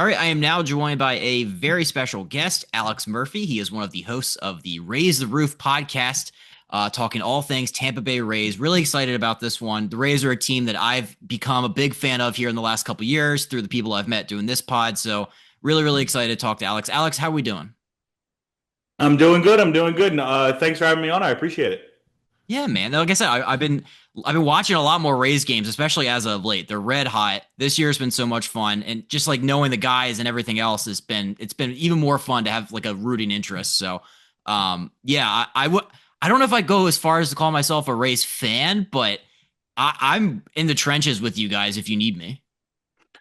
All right, I am now joined by a very special guest, Alex Murphy. He is one of the hosts of the Raise the Roof podcast, talking all things Tampa Bay Rays. Really excited about this one. The Rays are a team that I've become a big fan of here in the last couple of years through the people I've met doing this pod. So really excited to talk to Alex. Alex, how are we doing? I'm doing good. I'm doing good. Thanks for having me on. I appreciate it. Yeah, man. Like I said, I've been watching a lot more Rays games, especially as of late. They're red hot. This year's been so much fun, and just like knowing the guys and everything else it's been even more fun to have like a rooting interest. So, yeah, I don't know if I go as far as to call myself a Rays fan, but I'm in the trenches with you guys if you need me.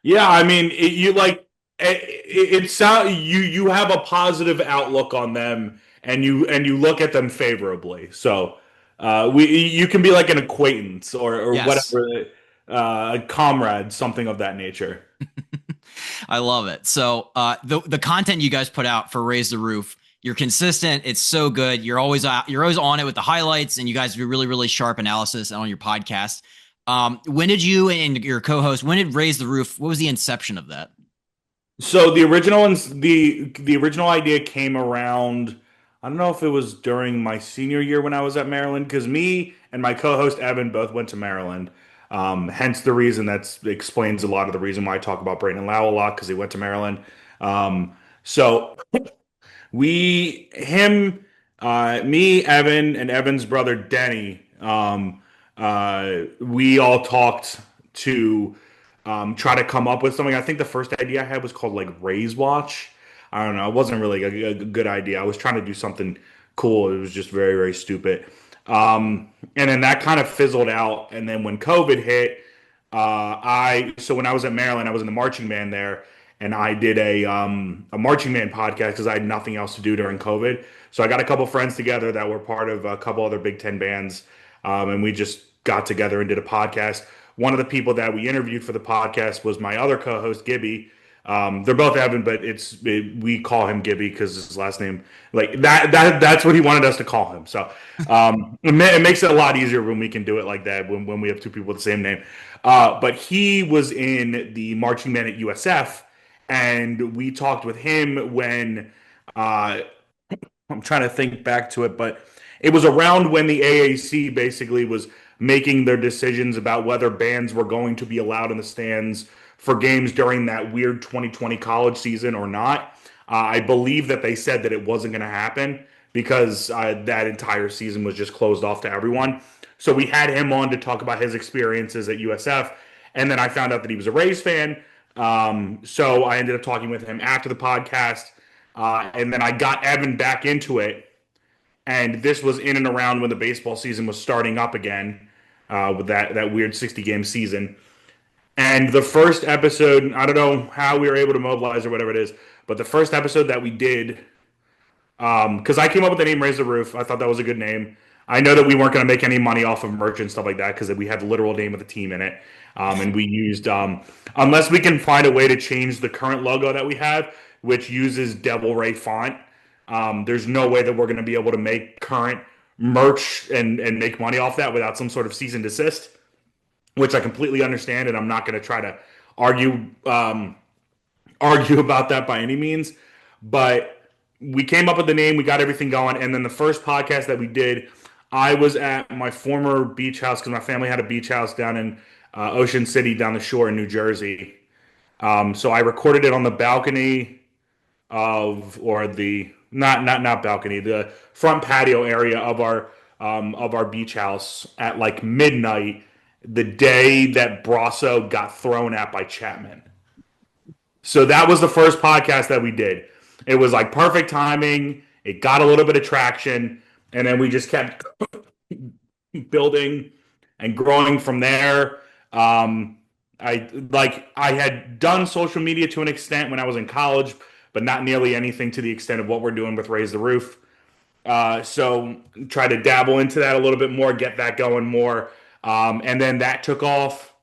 Yeah, I mean, you like it sound you have a positive outlook on them, and you look at them favorably. So, we you can be like an acquaintance or Yes. whatever, a comrade, something of that nature. I love it. So the content you guys put out for Raise the Roof, you're consistent. It's so good. You're always on it with the highlights, and you guys do really sharp analysis on your podcast. When did you and your co-host? When did Raise the Roof? What was the inception of that? So the original idea came around. I don't know if it was during my senior year when I was at Maryland, because me and my co-host Evan both went to Maryland. Hence the reason that explains a lot of the reason why I talk about Brayton Lowe a lot, because he went to Maryland. So me, Evan, and Evan's brother Denny, we all talked to try to come up with something. I think the first idea I had was called like Raise Watch. I don't know. It wasn't really a good idea. I was trying to do something cool. It was just very stupid. And then that kind of fizzled out. And then when COVID hit, when I was at Maryland, I was in the marching band there, and I did a marching band podcast because I had nothing else to do during COVID. So I got a couple friends together that were part of a couple other Big Ten bands, and we just got together and did a podcast. One of the people that we interviewed for the podcast was my other co-host Gibby. They're both Evan, but we call him Gibby because his last name, like that's what he wanted us to call him. So it makes it a lot easier when we can do it like that when we have two people with the same name. But he was in the marching band at USF, and we talked with him when I'm trying to think back to it, but it was around when the AAC basically was making their decisions about whether bands were going to be allowed in the stands for games during that weird 2020 college season or not. I believe that they said that it wasn't going to happen because that entire season was just closed off to everyone. So we had him on to talk about his experiences at USF, and then I found out that he was a Rays fan. So I ended up talking with him after the podcast, and then I got Evan back into it. And this was in and around when the baseball season was starting up again, with that weird 60 game season. And the first episode, I don't know how we were able to mobilize or whatever it is, but the first episode that we did, because I came up with the name Raise the Roof. I thought that was a good name. I know that we weren't going to make any money off of merch and stuff like that because we had the literal name of the team in it. And we used, unless we can find a way to change the current logo that we have, which uses Devil Ray font, there's no way that we're going to be able to make current merch and make money off that without some sort of cease and desist, which I completely understand. And I'm not going to try to argue argue about that by any means. But we came up with the name, we got everything going, and then the first podcast that we did, I was at my former beach house because my family had a beach house down in Ocean City, down the shore in New Jersey. So I recorded it on the balcony or the not balcony, the front patio area of our beach house at like midnight, the day that Brasso got thrown at by Chapman. So that was the first podcast that we did. It was like perfect timing. It got a little bit of traction, and then we just kept building and growing from there. I had done social media to an extent when I was in college, but not nearly anything to the extent of what we're doing with Raise the Roof. So try to dabble into that a little bit more, get that going more, and then that took off.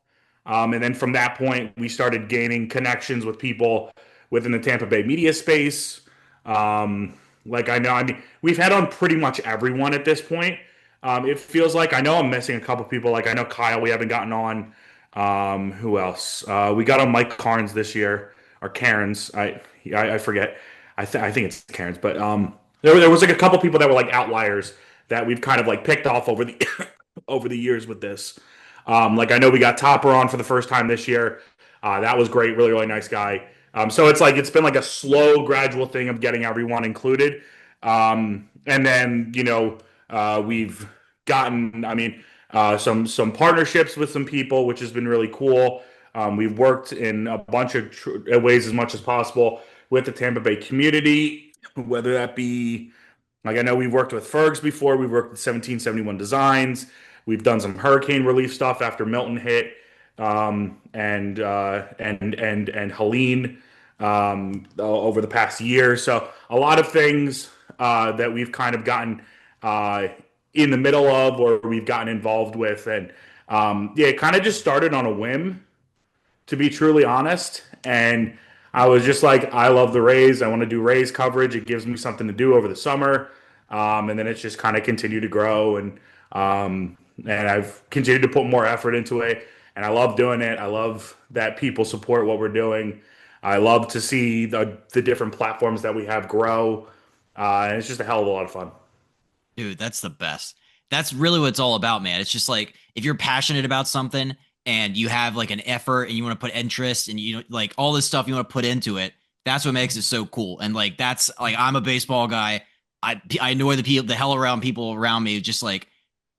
And then from that point, we started gaining connections with people within the Tampa Bay media space. I mean, we've had on pretty much everyone at this point. It feels like I know I'm missing a couple people. Like I know Kyle, we haven't gotten on. Who else? We got on Mike Carnes this year, or Karens. I forget. I think it's Karens, but there was like a couple people that were like outliers that we've kind of like picked off over the over the years with this. Like I know we got Topper on for the first time this year. That was great, really nice guy. So it's like it's been like a slow, gradual thing of getting everyone included, and then we've gotten, I mean, some partnerships with some people, which has been really cool. We've worked in a bunch of ways as much as possible with the Tampa Bay community, whether that be like I know we've worked with Fergs before. We've worked with 1771 Designs. We've done some hurricane relief stuff after Milton hit, and Helene over the past year. So a lot of things that we've kind of gotten uh, in the middle of, or we've gotten involved with, and yeah, it kind of just started on a whim, to be truly honest. And I was just like, I love the Rays. I want to do Rays coverage. It gives me something to do over the summer. And then it's just kind of continued to grow, and I've continued to put more effort into it. And I love doing it. I love that people support what we're doing. I love to see the different platforms that we have grow. And it's just a hell of a lot of fun. Dude, that's the best. That's really what it's all about, man. It's just like if you're passionate about something and you have like an effort and you want to put interest and you know like all this stuff you want to put into it, that's what makes it so cool. And like that's like I'm a baseball guy. I annoy the people the hell around people around me just like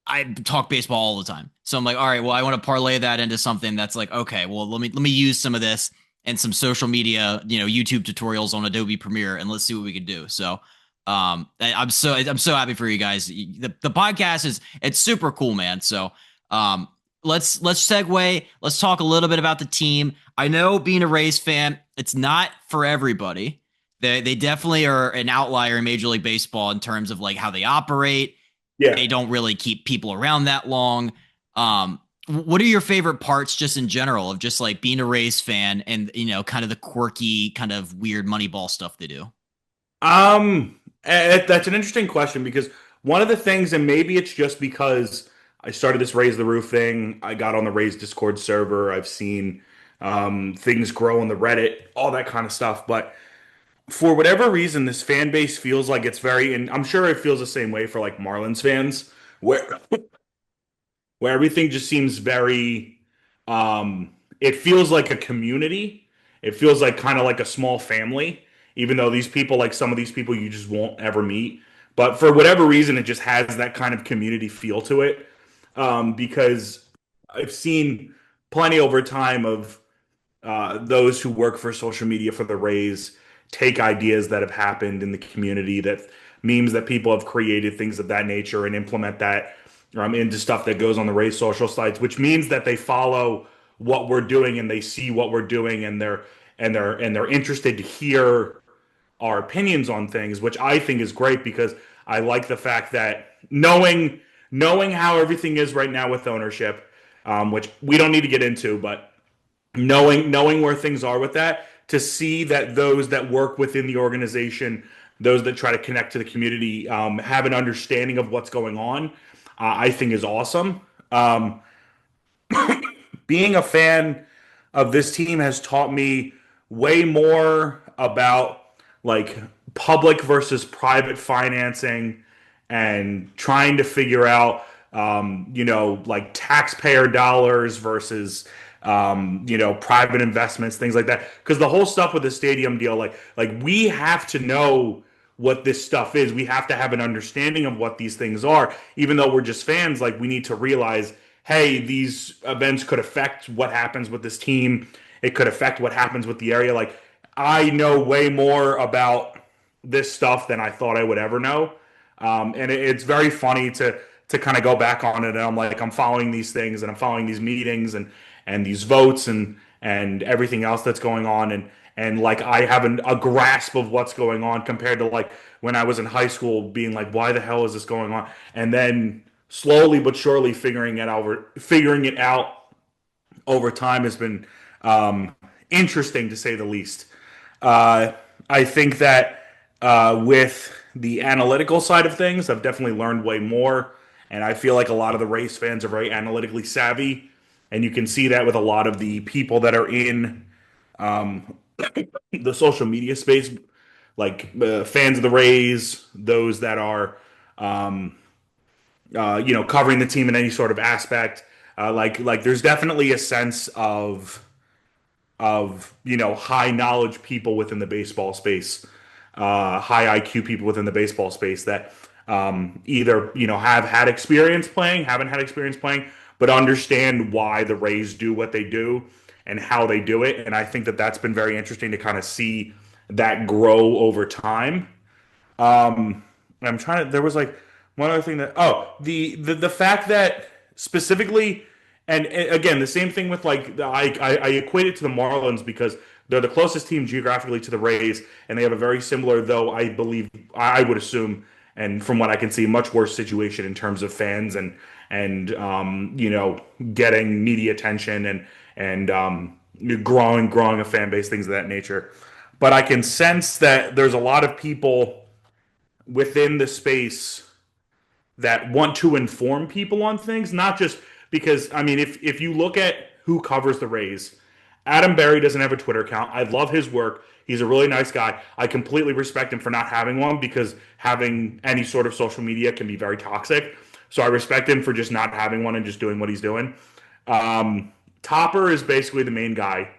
I talk baseball all the time. So I'm like, all right, well, I want to parlay that into something that's like, okay, well, let me use some of this and some social media, YouTube tutorials on Adobe Premiere, and let's see what we can do. So, I'm so happy for you guys. The podcast it's super cool, man. So, let's segue. Let's talk a little bit about the team. I know being a Rays fan, it's not for everybody. They definitely are an outlier in Major League Baseball in terms of like how they operate. Yeah. They don't really keep people around that long. What are your favorite parts just in general of just like being a Rays fan and, kind of the quirky, kind of weird Moneyball stuff they do? That's an interesting question because one of the things, and maybe it's just because I started this Raise the Roof thing, I got on the Raise Discord server, I've seen things grow on the Reddit, all that kind of stuff. But for whatever reason, this fan base feels like it's very, and I'm sure it feels the same way for like Marlins fans, where everything just seems very it feels like a community. It feels like kind of like a small family, even though these people, like some of these people you just won't ever meet. But for whatever reason, it just has that kind of community feel to it. Because I've seen plenty over time of those who work for social media for the Rays take ideas that have happened in the community, that memes that people have created, things of that nature, and implement that into stuff that goes on the Rays social sites, which means that they follow what we're doing and they see what we're doing, and they're interested to hear our opinions on things, which I think is great because I like the fact that knowing how everything is right now with ownership, which we don't need to get into, but knowing where things are with that, to see that those that work within the organization, those that try to connect to the community, have an understanding of what's going on, I think is awesome. Um, Being a fan of this team has taught me way more about like public versus private financing and trying to figure out like taxpayer dollars versus private investments, things like that, because the whole stuff with the stadium deal, like we have to know what this stuff is. We have to have an understanding of what these things are. Even though we're just fans, like we need to realize, hey, these events could affect what happens with this team. It could affect what happens with the area. Like I know way more about this stuff than I thought I would ever know. And it's very funny to kind of go back on it. And I'm like, I'm following these things and I'm following these meetings and these votes and everything else that's going on, and like I have a grasp of what's going on compared to like when I was in high school being like, why the hell is this going on? And then slowly but surely figuring it out over time has been interesting to say the least. Uh, I think that with the analytical side of things, I've definitely learned way more. And I feel like a lot of the race fans are very analytically savvy. And you can see that with a lot of the people that are in the social media space, like fans of the Rays, those that are, um, covering the team in any sort of aspect. Like there's definitely a sense of high knowledge people within the baseball space, high IQ people within the baseball space that either have had experience playing, haven't had experience playing, but understand why the Rays do what they do and how they do it. And I think that that's been very interesting to kind of see that grow over time. I'm trying to. There was like one other thing that. Oh, the fact that specifically, and again, the same thing with like I equate it to the Marlins because they're the closest team geographically to the Rays, and they have a very similar, though I believe I would assume, and from what I can see, much worse situation in terms of fans and getting media attention and growing a fan base, things of that nature. But I can sense that there's a lot of people within the space that want to inform people on things, not just because I mean, if you look at who covers the Rays, Adam Berry doesn't have a Twitter account. I love his work. He's a really nice guy. I completely respect him for not having one because having any sort of social media can be very toxic. So I respect him for just not having one and just doing what he's doing. Topper is basically the main guy.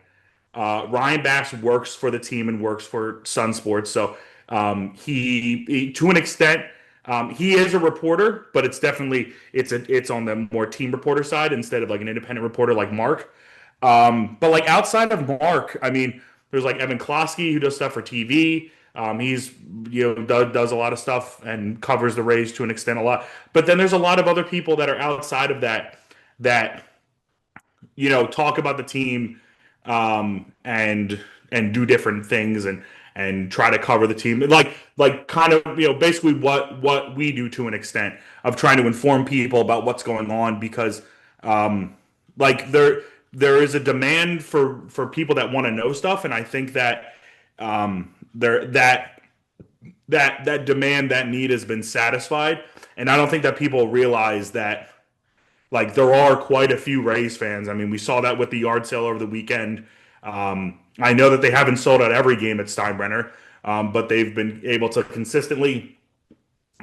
Ryan Bass works for the team and works for Sun Sports, so he to an extent he is a reporter, but it's definitely it's on the more team reporter side instead of like an independent reporter like Mark. But like outside of Mark, I mean, there's like Evan Klosky who does stuff for TV. He's does a lot of stuff and covers the Rays to an extent a lot. But then there's a lot of other people that are outside of that talk about the team and do different things and try to cover the team like kind of basically what we do to an extent of trying to inform people about what's going on because like there is a demand for people that want to know stuff and I think that there that demand, that need has been satisfied and I don't think that people realize that like there are quite a few Rays fans. I mean, we saw that with the yard sale over the weekend. I know that they haven't sold out every game at Steinbrenner, but they've been able to consistently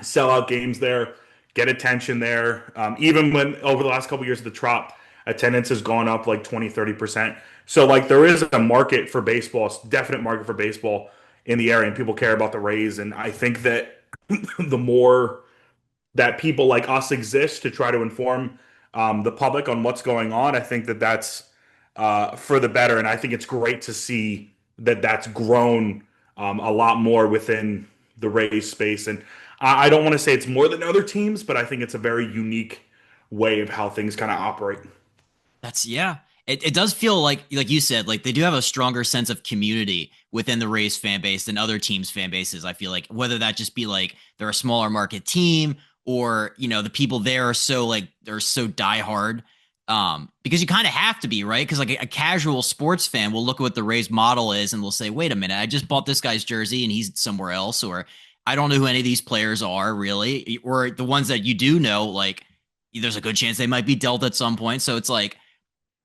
sell out games there, get attention there. Even when over the last couple of years of the Trop, attendance has gone up like 20, 30%. So like there is a market for baseball, definite market for baseball in the area, and people care about the Rays. And I think that the more that people like us exist to try to inform the public on what's going on, I think that that's for the better. And I think it's great to see that that's grown a lot more within the Rays space. And I don't want to say it's more than other teams, but I think it's a very unique way of how things kind of operate. That's yeah. It does feel like you said, like they do have a stronger sense of community within the Rays fan base than other teams' fan bases. I feel like whether that just be like they're a smaller market team or the people there are so like they're so diehard. Because you kind of have to be, right? Because like a casual sports fan will look at what the Rays model is and will say, wait a minute, I just bought this guy's jersey and he's somewhere else, or I don't know who any of these players are really, or the ones that you do know, like there's a good chance they might be dealt at some point. So it's like,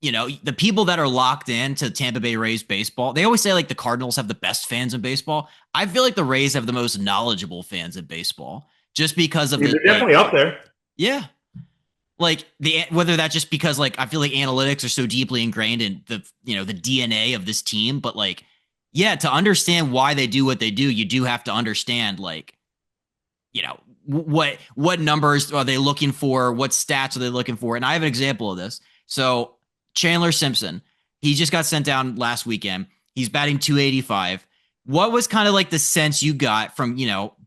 the people that are locked in to Tampa Bay Rays baseball, they always say like the Cardinals have the best fans in baseball. I feel like the Rays have the most knowledgeable fans in baseball just because of They're the definitely up there. yeah. Like whether that's just because like I feel like analytics are so deeply ingrained in the DNA of this team, but like yeah, to understand why they do what they do, you do have to understand like what numbers are they looking for, what stats are they looking for, and I have an example of this. So Chandler Simpson, he just got sent down last weekend. He's batting 285. What was kind of like the sense you got from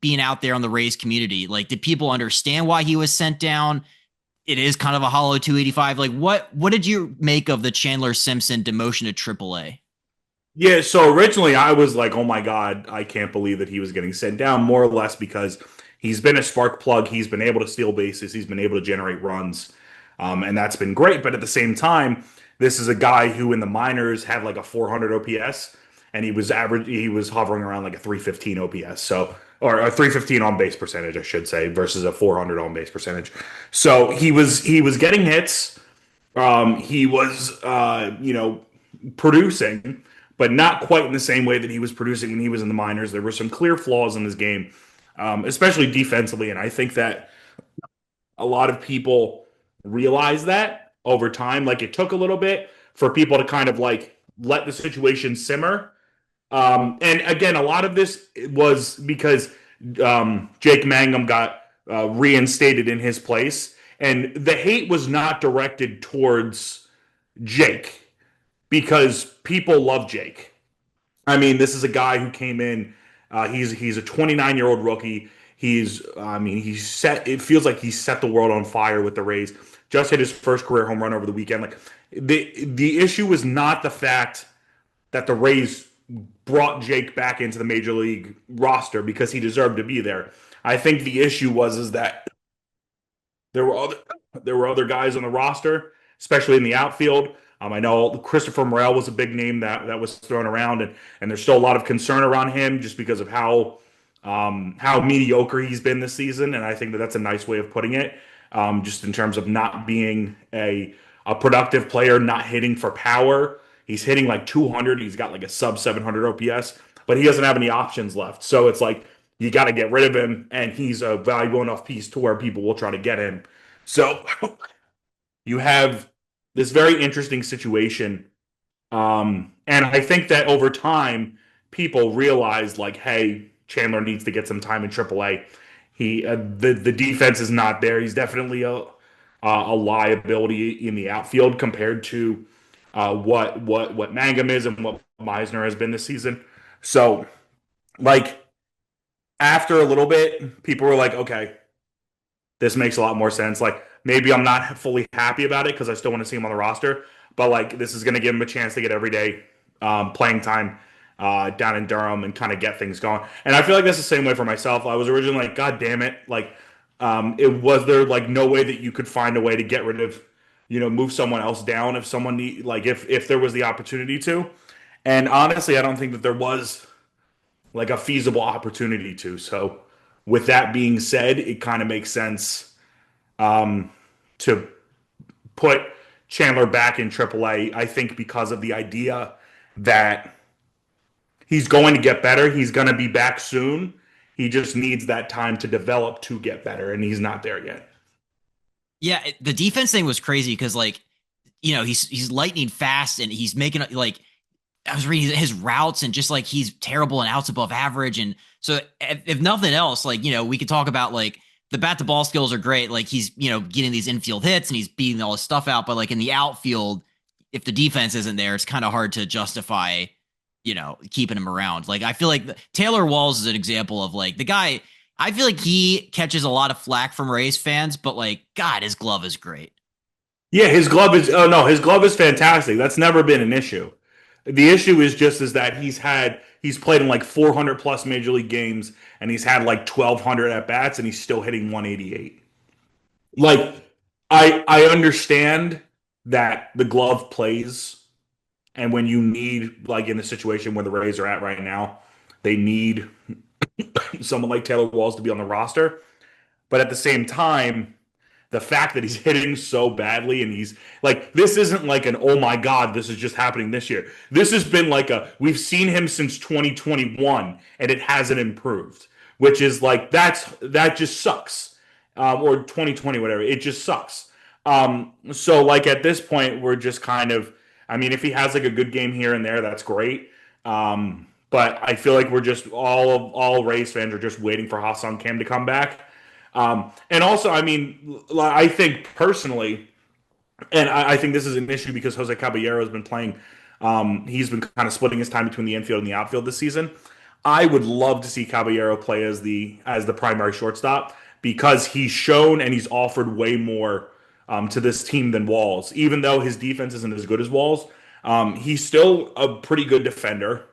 being out there on the Rays community? Like, did people understand why he was sent down? It is kind of a hollow 285. Like, what did you make of the Chandler Simpson demotion to AAA? Yeah, so originally I was like, oh my God, I can't believe that he was getting sent down, more or less because he's been a spark plug. He's been able to steal bases. He's been able to generate runs. And that's been great. But at the same time, this is a guy who in the minors had like a 400 OPS, and he was hovering around like a 315 OPS. So, or a 315 on base percentage, I should say, versus a 400 on base percentage. So he was getting hits. He was producing, but not quite in the same way that he was producing when he was in the minors. There were some clear flaws in his game, especially defensively, and I think that a lot of people realize that over time. Like it took a little bit for people to kind of like let the situation simmer. And again, a lot of this was because Jake Mangum got reinstated in his place, and the hate was not directed towards Jake because people love Jake. I mean, this is a guy who came in. He's a 29-year-old rookie. He's set. It feels like he's set the world on fire with the Rays. Just hit his first career home run over the weekend. Like the issue was not the fact that the Rays brought Jake back into the major league roster because he deserved to be there. I think the issue was is that there were other guys on the roster, especially in the outfield. I know Christopher Morel was a big name that was thrown around, and there's still a lot of concern around him just because of how mediocre he's been this season. And I think that that's a nice way of putting it, just in terms of not being a productive player, not hitting for power. He's hitting like 200. He's got like a sub 700 OPS, but he doesn't have any options left. So it's like you got to get rid of him, and he's a valuable enough piece to where people will try to get him. So you have this very interesting situation. And I think that over time, people realize like, hey, Chandler needs to get some time in AAA. The defense is not there. He's definitely a liability in the outfield compared to what Mangum is and what Meisner has been this season. So like after a little bit, people were like, okay, this makes a lot more sense. Like maybe I'm not fully happy about it because I still want to see him on the roster, but like this is going to give him a chance to get everyday playing time down in Durham and kind of get things going. And I feel like that's the same way for myself. I was originally like, God damn it, like it was there like no way that you could find a way to get rid of, move someone else down if someone like if there was the opportunity to. And honestly, I don't think that there was like a feasible opportunity to. So with that being said, it kind of makes sense to put Chandler back in AAA. I think because of the idea that he's going to get better, he's going to be back soon. He just needs that time to develop to get better, and he's not there yet. Yeah, the defense thing was crazy because like, he's lightning fast and he's making like I was reading his routes and just like he's terrible and outs above average. And so if nothing else, like, we could talk about like the bat to ball skills are great. Like he's, getting these infield hits and he's beating all his stuff out. But like in the outfield, if the defense isn't there, it's kind of hard to justify, keeping him around. Like I feel like Taylor Walls is an example of like the guy. I feel like he catches a lot of flack from Rays fans, but like, God, his glove is great. Yeah, his glove is his glove is fantastic. That's never been an issue. The issue is just is that he's played in like 400 plus major league games and he's had like 1200 at bats and he's still hitting 188. Like I understand that the glove plays, and when you need like in the situation where the Rays are at right now, they need someone like Taylor Walls to be on the roster. But at the same time, the fact that he's hitting so badly and he's like, this isn't like an, oh my God, this is just happening this year. This has been like we've seen him since 2021 and it hasn't improved, which is like, that just sucks. Or 2020, whatever. It just sucks. So like at this point, we're just kind of, I mean, if he has like a good game here and there, that's great. But I feel like we're just all Rays fans are just waiting for Ha-Seong Kim to come back. And also, I mean, I think personally, and I think this is an issue because Jose Caballero has been playing. He's been kind of splitting his time between the infield and the outfield this season. I would love to see Caballero play as the primary shortstop because he's shown and he's offered way more to this team than Walls. Even though his defense isn't as good as Walls, he's still a pretty good defender.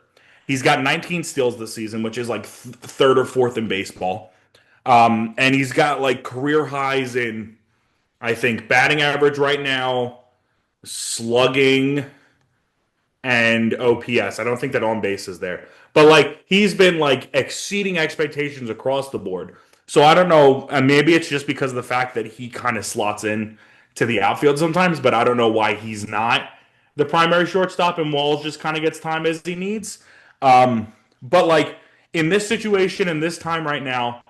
He's got 19 steals this season, which is like third or fourth in baseball. And he's got like career highs in, I think, batting average right now, slugging, and OPS. I don't think that on base is there. But like he's been like exceeding expectations across the board. So I don't know. Maybe it's just because of the fact that he kind of slots in to the outfield sometimes, but I don't know why he's not the primary shortstop, and Walls just kind of gets time as he needs. But like in this situation, in this time right now,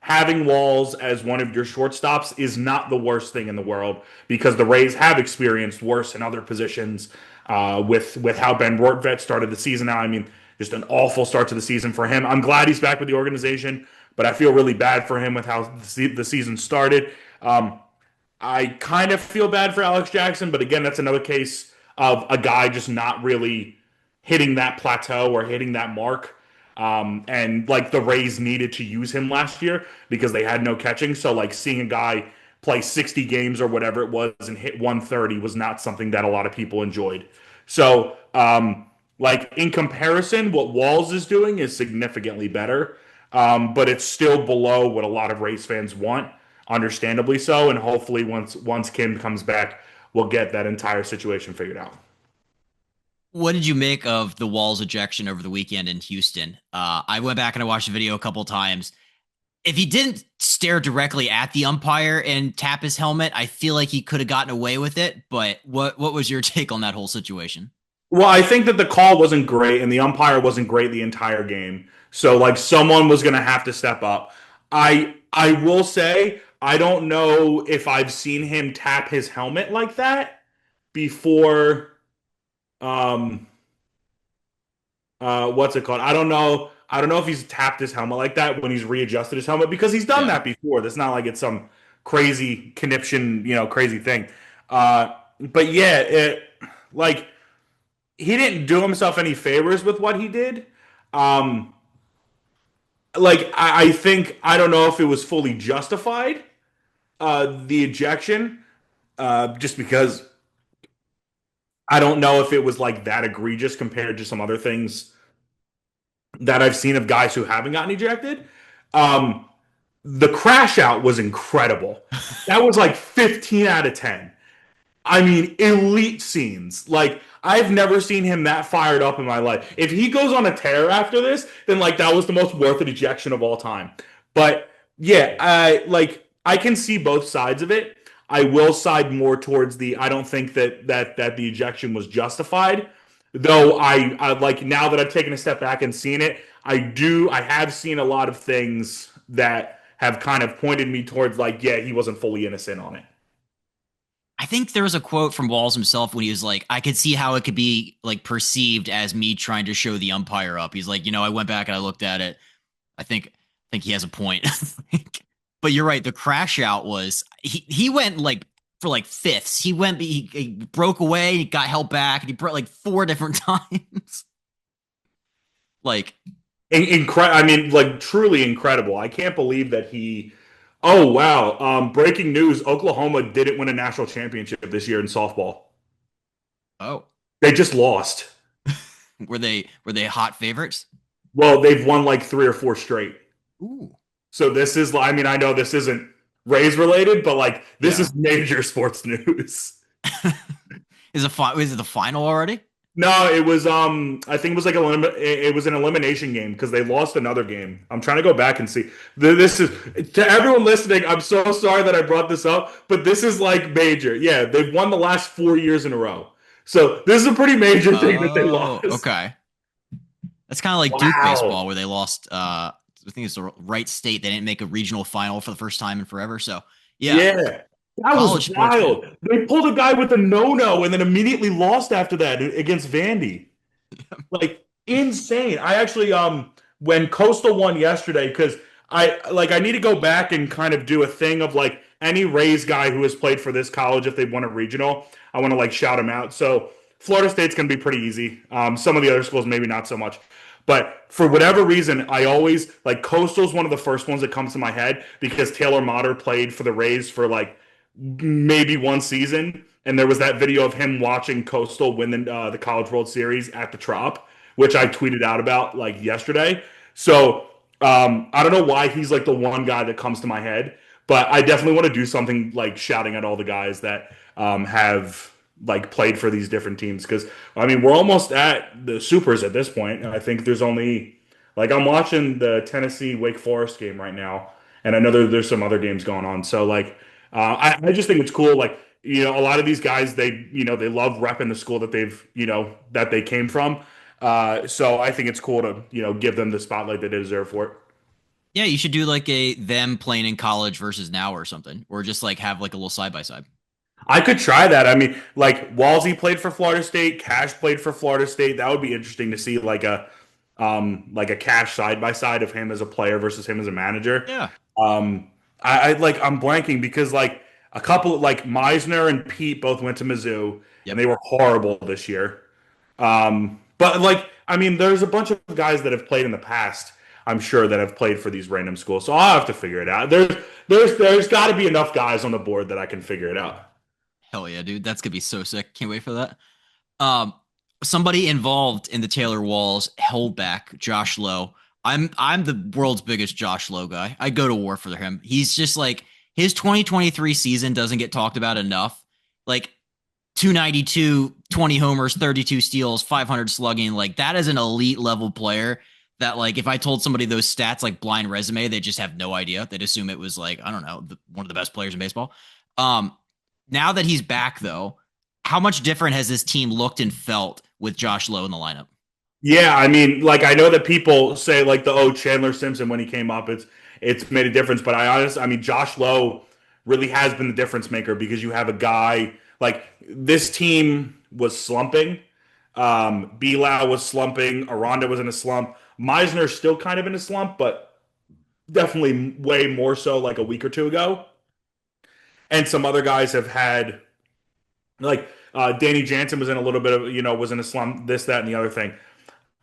having Walls as one of your shortstops is not the worst thing in the world because the Rays have experienced worse in other positions with how Ben Rortvedt started the season. Now, I mean, just an awful start to the season for him. I'm glad he's back with the organization, but I feel really bad for him with how the season started. I kind of feel bad for Alex Jackson, but again, that's another case of a guy just not really hitting that plateau or hitting that mark. And like the Rays needed to use him last year because they had no catching. So like seeing a guy play 60 games or whatever it was and hit 130 was not something that a lot of people enjoyed. So like in comparison, what Walls is doing is significantly better, but it's still below what a lot of Rays fans want, understandably so. And hopefully, once Kim comes back, we'll get that entire situation figured out. What did you make of the Walls ejection over the weekend in Houston? I went back and I watched the video a couple times. If he didn't stare directly at the umpire and tap his helmet, I feel like he could have gotten away with it. But what was your take on that whole situation? Well, I think that the call wasn't great and the umpire wasn't great the entire game. So like someone was going to have to step up. I will say I don't know if I've seen him tap his helmet like that before. Um, what's it called? I don't know. I don't know if he's tapped his helmet like that when he's readjusted his helmet because he's done Yeah. that before. That's not like it's some crazy conniption, crazy thing. But yeah, like he didn't do himself any favors with what he did. Um, like I think I don't know if it was fully justified, the ejection, just because I don't know if it was like that egregious compared to some other things that I've seen of guys who haven't gotten ejected. Um, the crash out was incredible. That was like 15 out of 10. I mean, elite scenes. Like, I've never seen him that fired up in my life. If he goes on a tear after this, then like that was the most worth it ejection of all time. But yeah, I can see both sides of it. I will side more towards the I don't think that the ejection was justified. Though I like now that I've taken a step back and seen it, I have seen a lot of things that have kind of pointed me towards like, yeah, he wasn't fully innocent on it. I think there was a quote from Walls himself when he was like, I could see how it could be like perceived as me trying to show the umpire up. He's like, I went back and I looked at it. I think he has a point. But you're right. The crash out was he went like for like fifths. He broke away, he got held back, and he broke like four different times. Like, I mean, like truly incredible. I can't believe that he. Oh wow! Breaking news: Oklahoma didn't win a national championship this year in softball. oh, They just lost. were they hot favorites? Well, they've won like three or four straight. Ooh. So this is. I mean, I know this isn't Rays related, but like this Yeah. is major sports news. Is it the final already? No, it was I think it was like it was an elimination game because they lost another game. I'm trying to go back and see. This is to everyone listening, I'm so sorry that I brought this up, but this is like major. Yeah, they've won the last 4 years in a row. So this is a pretty major thing that they Oh, lost. okay. That's kind of like Duke Wow. baseball where they lost. I think it's the right state. They didn't make a regional final for the first time in forever. So yeah, Yeah. That was college sports, man. wild. They pulled a guy with a no-no and then immediately lost after that against Vandy. Like insane. I actually when Coastal won yesterday because I need to go back and kind of do a thing of like any Rays guy who has played for this college if they've won a regional, I want to like shout him out. So Florida State's gonna be pretty easy. Some of the other schools maybe not so much. But for whatever reason, I always like Coastal's one of the first ones that comes to my head because Taylor Motter played for the Rays for like maybe one season, and there was that video of him watching Coastal win the College World Series at the Trop, which I tweeted out about like yesterday. So I don't know why he's like the one guy that comes to my head, but I definitely want to do something like shouting at all the guys that have like played for these different teams because I mean we're almost at the supers at this point, and I think there's only like I'm watching the Tennessee Wake Forest game right now, and I know there's some other games going on. So like I just think it's cool. Like a lot of these guys, they love repping the school that that they came from. So I think it's cool to, give them the spotlight that they deserve for it. Yeah, you should do like a them playing in college versus now or something, or just like have like a little side by side. I could try that. I mean, like Walsey played for Florida State, Cash played for Florida State. That would be interesting to see like a Cash side by side of him as a player versus him as a manager. Yeah. I'm blanking because like a couple like Meisner and Pete both went to Mizzou and Yep. they were horrible this year. But like I mean, there's a bunch of guys that have played in the past. I'm sure that have played for these random schools, so I'll have to figure it out. There's got to be enough guys on the board that I can figure it out. Hell yeah, dude. That's gonna be so sick. Can't wait for that. Um, Somebody involved in the Taylor Walls held back Josh Lowe. I'm the world's biggest Josh Lowe guy. I go to war for him. He's just like his 2023 season doesn't get talked about enough. Like 292, 20 homers, 32 steals, 500 slugging. Like that is an elite level player that like if I told somebody those stats like blind resume, they just have no idea. They'd assume it was like, I don't know, one of the best players in baseball. Um, Now that he's back though, how much different has this team looked and felt with Josh Lowe in the lineup? Yeah, I mean, like I know that people say like the Chandler Simpson when he came up, it's made a difference. But I mean, Josh Lowe really has been the difference maker because you have a guy like this team was slumping. Bilal was slumping. Aranda was in a slump. Meisner's still kind of in a slump, but definitely way more so like a week or two ago. And some other guys have had like Danny Jansen was in a little bit of was in a slump. This, that, and the other thing.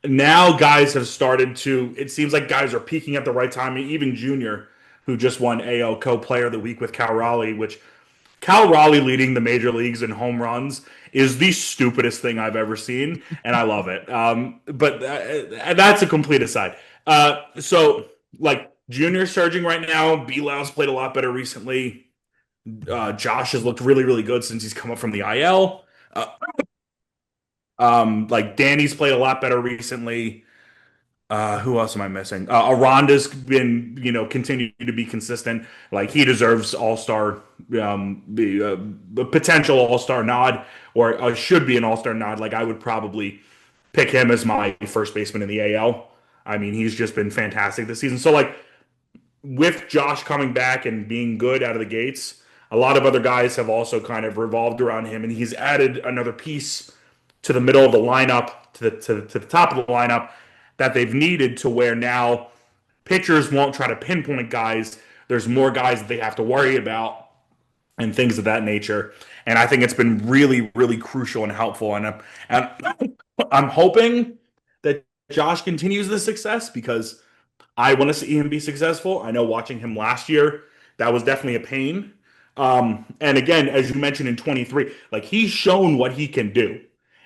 Now guys have started to it seems like guys are peaking at the right time. Even Junior, who just won AL co-player of the week with Cal Raleigh, which Cal Raleigh leading the major leagues in home runs is the stupidest thing I've ever seen, and I love it. But that's a complete aside. So like Junior surging right now. Bilal's played a lot better recently. Josh has looked really, really good since he's come up from the IL. Like Danny's played a lot better recently. Who else am I missing? Aranda's been, continued to be consistent. Like he deserves All Star, the potential All Star nod, or should be an All Star nod. Like I would probably pick him as my first baseman in the AL. I mean, he's just been fantastic this season. So like with Josh coming back and being good out of the gates, a lot of other guys have also kind of revolved around him, and he's added another piece to the middle of the lineup, to the top of the lineup that they've needed to where now pitchers won't try to pinpoint guys. There's more guys that they have to worry about and things of that nature. And I think it's been really, really crucial and helpful. And I'm hoping that Josh continues the success because I want to see him be successful. I know watching him last year, that was definitely a pain. And again, as you mentioned in 23, like he's shown what he can do.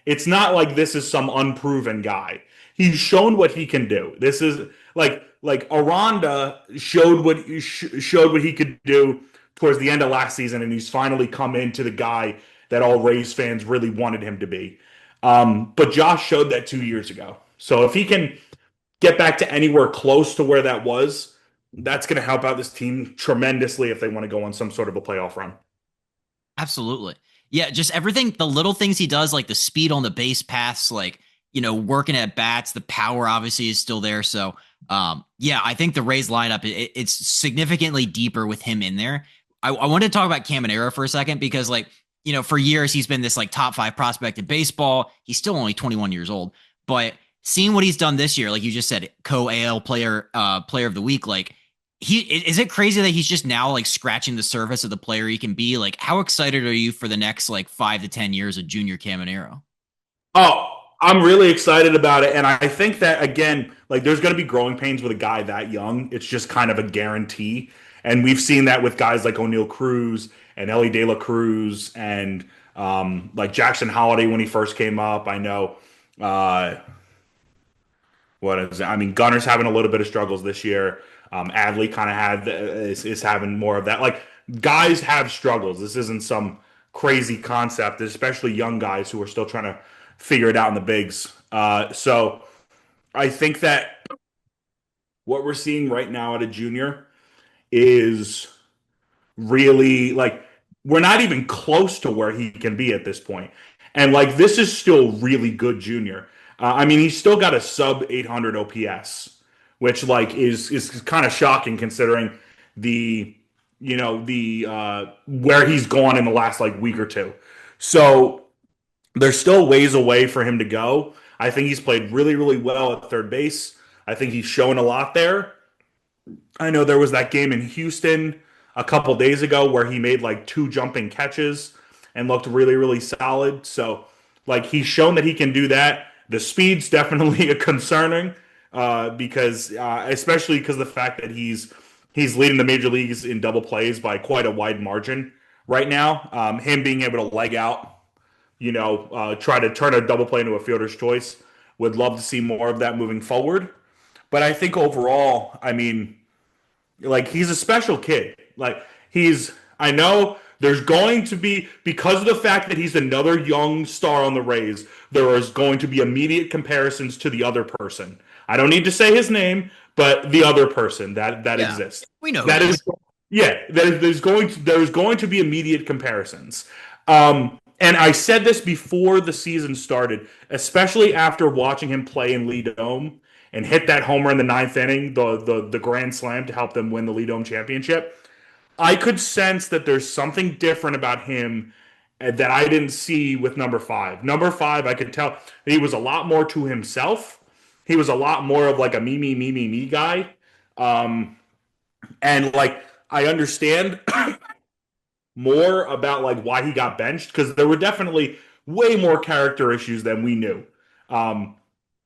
It's not like this is some unproven guy. He's shown what he can do. This is like Aranda showed what he could do towards the end of last season, and he's finally come into the guy that all Rays fans really wanted him to be. But Josh showed that 2 years ago. So if he can get back to anywhere close to where that was, that's going to help out this team tremendously if they want to go on some sort of a playoff run. Absolutely. Yeah, just everything, the little things he does, like the speed on the base paths, like, working at bats, the power obviously is still there. So, yeah, I think the Rays lineup, it's significantly deeper with him in there. I wanted to talk about Caminero for a second because, like, for years he's been this like top 5 prospect in baseball. He's still only 21 years old, but seeing what he's done this year, like you just said, co-AL player of the week, like, is it crazy that he's just now like scratching the surface of the player he can be? Like, how excited are you for the next like 5 to 10 years of Junior Caminero? Oh, I'm really excited about it. And I think that, again, like there's going to be growing pains with a guy that young. It's just kind of a guarantee. And we've seen that with guys like O'Neal Cruz and Ellie De La Cruz and like Jackson Holiday when he first came up. I know, what is it? I mean, Gunner's having a little bit of struggles this year. Adley kind of is having more of that. Like guys have struggles. This isn't some crazy concept, especially young guys who are still trying to figure it out in the bigs. So I think that what we're seeing right now at a junior is really like we're not even close to where he can be at this point. And like this is still really good junior. I mean, he's still got a sub 800 OPS, which like is kind of shocking considering the the where he's gone in the last like week or two. So there's still ways away for him to go. I think he's played really, really well at third base. I think he's shown a lot there. I know there was that game in Houston a couple days ago where he made like two jumping catches and looked really, really solid. So, like, he's shown that he can do that. The speed's definitely a concerning because, especially because of the fact that he's leading the major leagues in double plays by quite a wide margin right now. Him being able to leg out, try to turn a double play into a fielder's choice. Would love to see more of that moving forward. But I think overall, I mean, like he's a special kid. Like I know there's going to be because of the fact that he's another young star on the Rays, there is going to be immediate comparisons to the other person. I don't need to say his name, but the other person that Yeah, exists. we know who That it is. is yeah, there's going to be immediate comparisons. And I said this before the season started, especially after watching him play in Lee Dome and hit that homer in the ninth inning, the grand slam to help them win the Lee Dome championship. I could sense that there's something different about him that I didn't see with number five. Number five, I could tell he was a lot more to himself. He was a lot more of like a me guy. Um, and like I understand more about like why he got benched because there were definitely way more character issues than we knew. Um,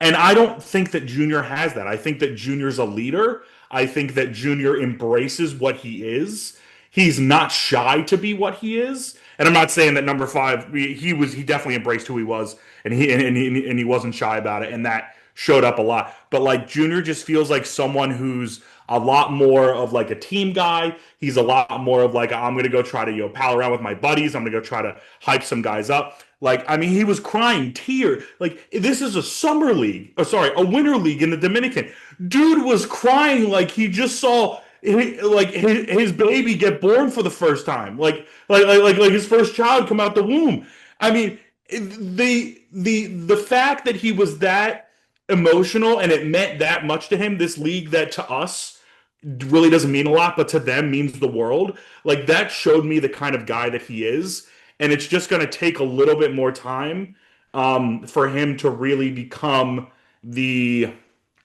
and I don't think that Junior has that. I think that Junior's a leader. I think that Junior embraces what he is. He's not shy to be what he is. And I'm not saying that number five, he definitely embraced who he was and he wasn't shy about it. And that showed up a lot. But like Junior just feels like someone who's a lot more of like a team guy. He's a lot more of like I'm gonna go try to pal around with my buddies. I'm gonna go try to hype some guys up. Like I mean, he was crying tear. Like this is a summer league, or sorry, a winter league in the Dominican. Dude was crying like he just saw like his baby get born for the first time. Like his first child come out the womb. I mean, the fact that he was that emotional and it meant that much to him, this league that to us really doesn't mean a lot, but to them means the world. Like that showed me the kind of guy that he is, and it's just going to take a little bit more time for him to really become the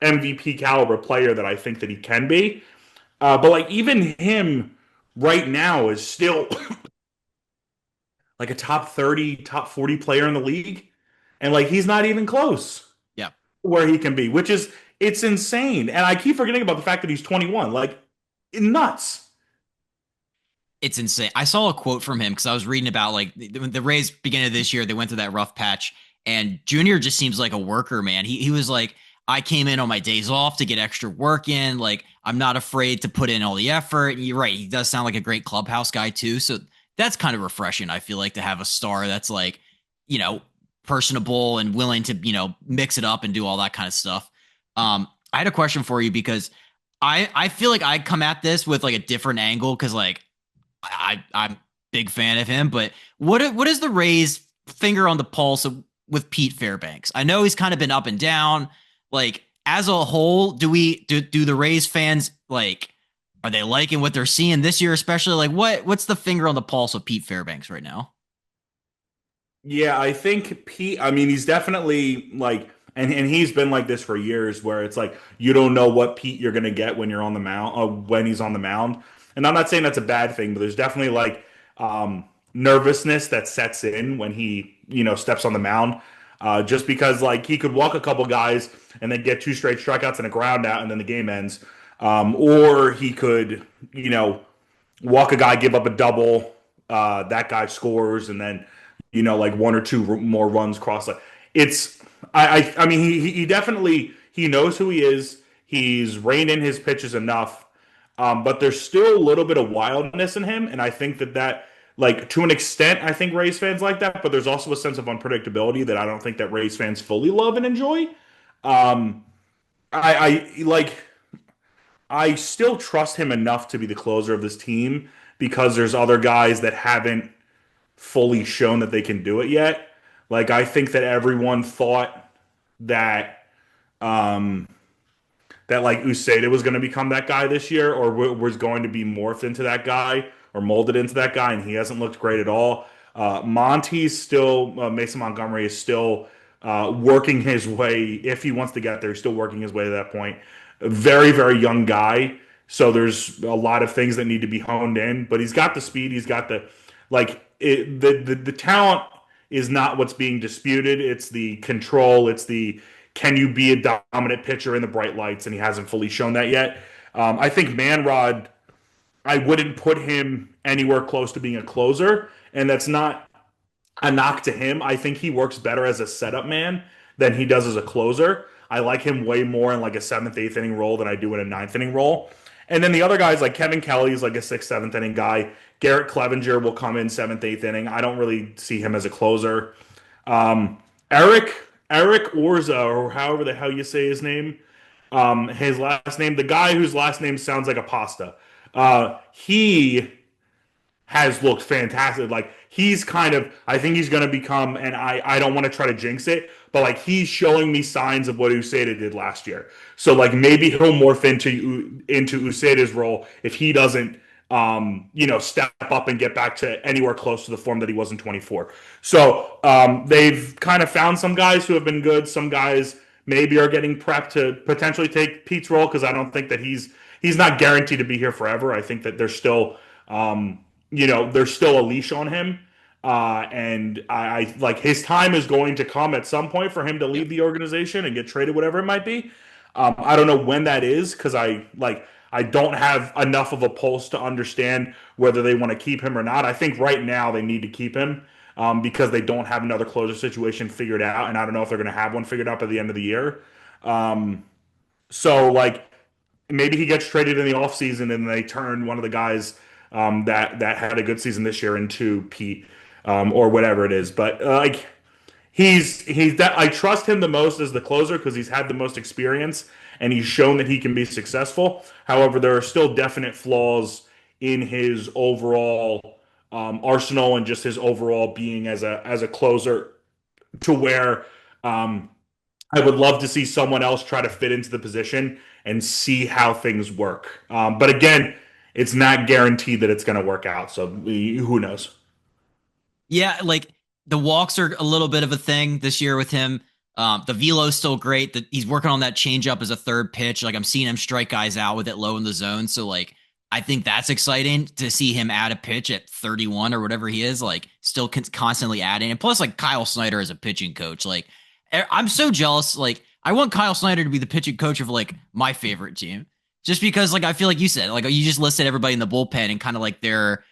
MVP caliber player that I think that he can be. But like even him right now is still like a top 30, top 40 player in the league, and like he's not even close Yeah. where he can be, which is it's insane. And I keep forgetting about the fact that he's 21. Like nuts. It's insane. I saw a quote from him because I was reading about like the Rays beginning of this year, they went through that rough patch, and Junior just seems like a worker, man. He was like, I came in on my days off to get extra work in. Like, I'm not afraid to put in all the effort. And you're right. He does sound like a great clubhouse guy, too. So that's kind of refreshing, I feel like, to have a star that's like, you know, personable and willing to, mix it up and do all that kind of stuff. I had a question for you because I feel like I come at this with like a different angle because like I'm big fan of him, but what is the Rays finger on the pulse with Pete Fairbanks? I know he's kind of been up and down. Like as a whole, do the Rays fans like are they liking what they're seeing this year, especially like what's the finger on the pulse of Pete Fairbanks right now? Yeah, I think Pete, I mean, he's definitely like, and he's been like this for years where it's like, you don't know what Pete you're going to get when you're on the mound, or when he's on the mound. And I'm not saying that's a bad thing, but there's definitely like nervousness that sets in when he, steps on the mound. Just because like he could walk a couple guys and then get two straight strikeouts and a ground out and then the game ends. Or he could, walk a guy, give up a double, that guy scores, and then like one or two more runs cross. Like it's, I mean, he definitely he knows who he is. He's reined in his pitches enough, but there's still a little bit of wildness in him, and I think that like to an extent, I think Rays fans like that, but there's also a sense of unpredictability that I don't think that Rays fans fully love and enjoy. Um, I like I still trust him enough to be the closer of this team because there's other guys that haven't fully shown that they can do it yet. Like I think that everyone thought that um that like Usaida was going to become that guy this year, or was going to be morphed into that guy or molded into that guy, and he hasn't looked great at all. Monty's still Mason Montgomery is still working his way. If he wants to get there, he's still working his way to that point. A very very young guy, so there's a lot of things that need to be honed in. But he's got the speed. He's got the the talent is not what's being disputed. It's the control. It's the can you be a dominant pitcher in the bright lights? And he hasn't fully shown that yet. I think Manrod, I wouldn't put him anywhere close to being a closer, and that's not a knock to him. I think he works better as a setup man than he does as a closer. I like him way more in like a seventh, eighth inning role than I do in a ninth inning role. And then the other guys like Kevin Kelly is like a sixth, seventh inning guy. Garrett Clevenger will come in seventh, eighth inning. I don't really see him as a closer. Um, Eric Eric Orza, or however the hell you say his name, his last name, the guy whose last name sounds like a pasta. He has looked fantastic. Like he's kind of, I think he's going to become, and I don't want to try to jinx it, but like he's showing me signs of what Usaida did last year. So like maybe he'll morph into Usaida's role if he doesn't, step up and get back to anywhere close to the form that he was in 24. So they've kind of found some guys who have been good. Some guys maybe are getting prepped to potentially take Pete's role because I don't think that he's not guaranteed to be here forever. I think that there's still there's still a leash on him. And I like his time is going to come at some point for him to leave the organization and get traded, whatever it might be. I don't know when that is because I don't have enough of a pulse to understand whether they want to keep him or not. I think right now they need to keep him because they don't have another closer situation figured out, and I don't know if they're going to have one figured out by the end of the year. Um, so like maybe he gets traded in the offseason and they turn one of the guys that had a good season this year into Pete or whatever it is. But he's that I trust him the most as the closer because he's had the most experience and he's shown that he can be successful. However, there are still definite flaws in his overall arsenal and just his overall being as a closer to where I would love to see someone else try to fit into the position and see how things work. But again, it's not guaranteed that it's going to work out. So who knows? Yeah, like the walks are a little bit of a thing this year with him. The velo's still great. He's working on that changeup as a third pitch. Like I'm seeing him strike guys out with it low in the zone. So like I think that's exciting to see him add a pitch at 31 or whatever he is. Like still constantly adding. And plus, like Kyle Snyder as a pitching coach. Like I'm so jealous. Like I want Kyle Snyder to be the pitching coach of like my favorite team, just because like I feel like you said, like you just listed everybody in the bullpen and kind of like their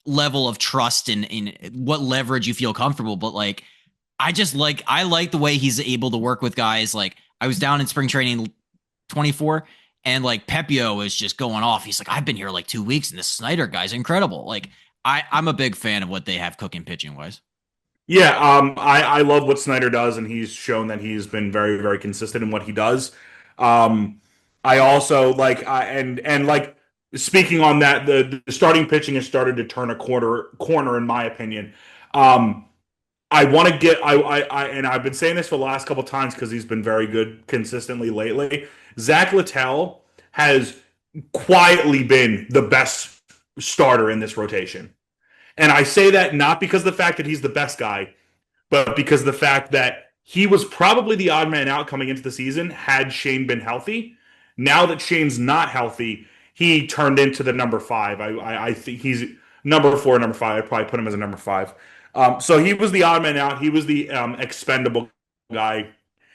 level of trust in what leverage you feel comfortable. But like I like the way he's able to work with guys. Like I was down in spring training 24 and like Pepio is just going off. He's like, I've been here like 2 weeks and this Snyder guy's incredible. Like I'm a big fan of what they have cooking pitching wise. Yeah, I love what Snyder does, and he's shown that he's been very, very consistent in what he does. I also and like speaking on that, the starting pitching has started to turn a corner in my opinion. I want to get and I've been saying this for the last couple of times because he's been very good consistently lately. Zach Littell has quietly been the best starter in this rotation. And I say that not because of the fact that he's the best guy, but because of the fact that he was probably the odd man out coming into the season had Shane been healthy. Now that Shane's not healthy, he turned into the number five. I think he's number four, number five. I'd probably put him as a number five. So he was the odd man out. He was the expendable guy.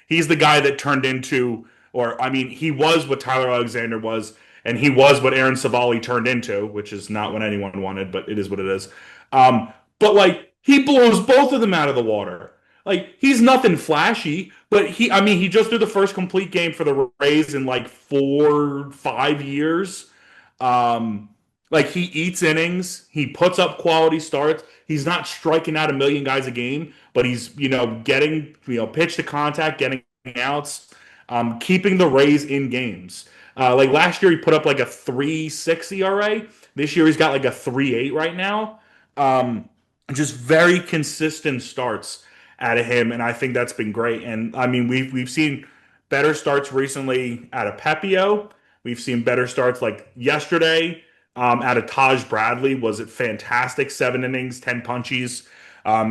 He's the guy that turned into, or I mean, he was what Tyler Alexander was, and he was what Aaron Savali turned into, which is not what anyone wanted, but it is what it is. But like he blows both of them out of the water. Like he's nothing flashy, but he just threw the first complete game for the Rays in like 4-5 years. Like he eats innings, he puts up quality starts. He's not striking out a million guys a game, but he's getting pitch to contact, getting outs, keeping the Rays in games. Like last year, he put up like a 3.6 ERA. This year he's got like a 3.8 right now. Um, just very consistent starts out of him, and I think that's been great. And I mean, we've seen better starts recently out of Pepio. We've seen better starts like yesterday out of Taj Bradley. Was it fantastic? 7 innings, 10 punchies.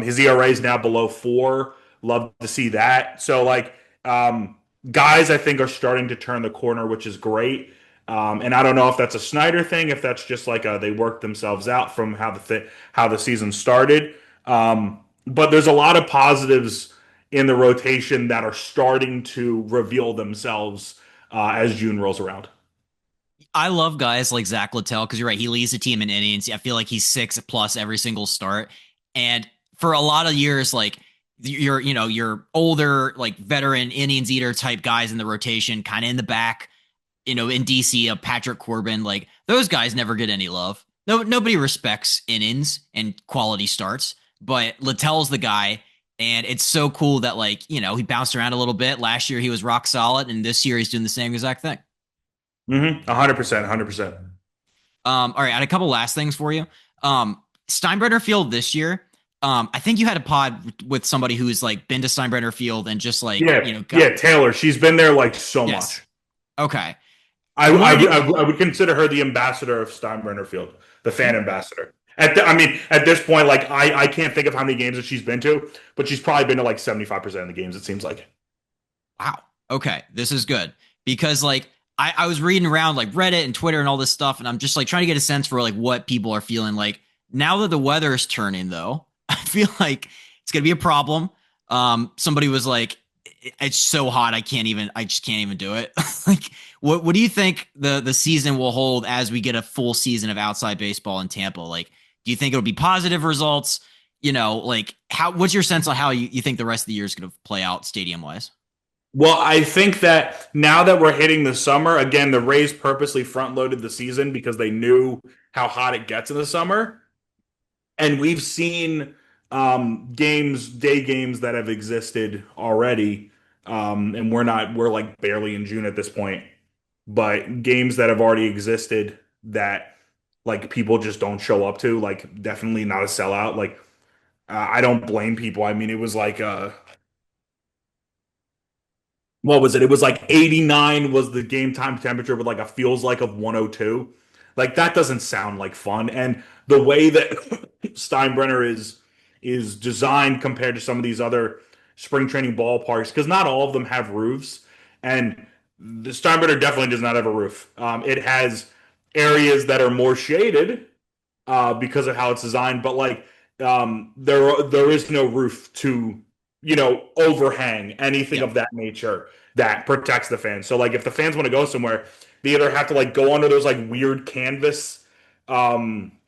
His ERA is now below 4. Love to see that. So like guys, I think are starting to turn the corner, which is great. And I don't know if that's a Snyder thing, if that's just like they worked themselves out from how the season started. But there's a lot of positives in the rotation that are starting to reveal themselves as June rolls around. I love guys like Zach Littell because you're right. He leads the team in innings. I feel like he's 6+ every single start. And for a lot of years, like your older, like veteran innings eater type guys in the rotation, kind of in the back, in DC, Patrick Corbin, like those guys never get any love. No, nobody respects innings and quality starts, but Littell's the guy. And it's so cool that he bounced around a little bit. Last year he was rock solid, and this year he's doing the same exact thing. 100%, 100%. All right, I had a couple last things for you. Steinbrenner Field this year. I think you had a pod with somebody who's like been to Steinbrenner Field and just Yeah, yeah, Taylor. She's been there like so yes. much. Okay. I, I I, wanted I, to I would consider her the ambassador of Steinbrenner Field, the fan ambassador. I mean, at this point, like I can't think of how many games that she's been to, but she's probably been to like 75% of the games. It seems like. wow. Okay, this is good because I was reading around like Reddit and Twitter and all this stuff, and I'm just like trying to get a sense for like what people are feeling like now that the weather is turning. Though I feel like it's gonna be a problem. Somebody was like, "It's so hot, I just can't even do it." Like, what do you think the season will hold as we get a full season of outside baseball in Tampa? Like, do you think it'll be positive results? Like what's your sense on how you think the rest of the year is going to play out stadium wise? Well, I think that now that we're hitting the summer, again, the Rays purposely front loaded the season because they knew how hot it gets in the summer. And we've seen day games that have existed already. And we're like barely in June at this point, but games that have already existed that like people just don't show up to, like definitely not a sellout. Like, I don't blame people. I mean, it was like, what was it? It was like 89 was the game time temperature with like a feels like of 102. Like that doesn't sound like fun. And the way that Steinbrenner is designed compared to some of these other spring training ballparks, because not all of them have roofs, and the Steinbrenner definitely does not have a roof. It has areas that are more shaded, because of how it's designed. But like there is no roof to overhang anything Yep. of that nature that protects the fans. So like if the fans want to go somewhere, they either have to like go under those like weird canvas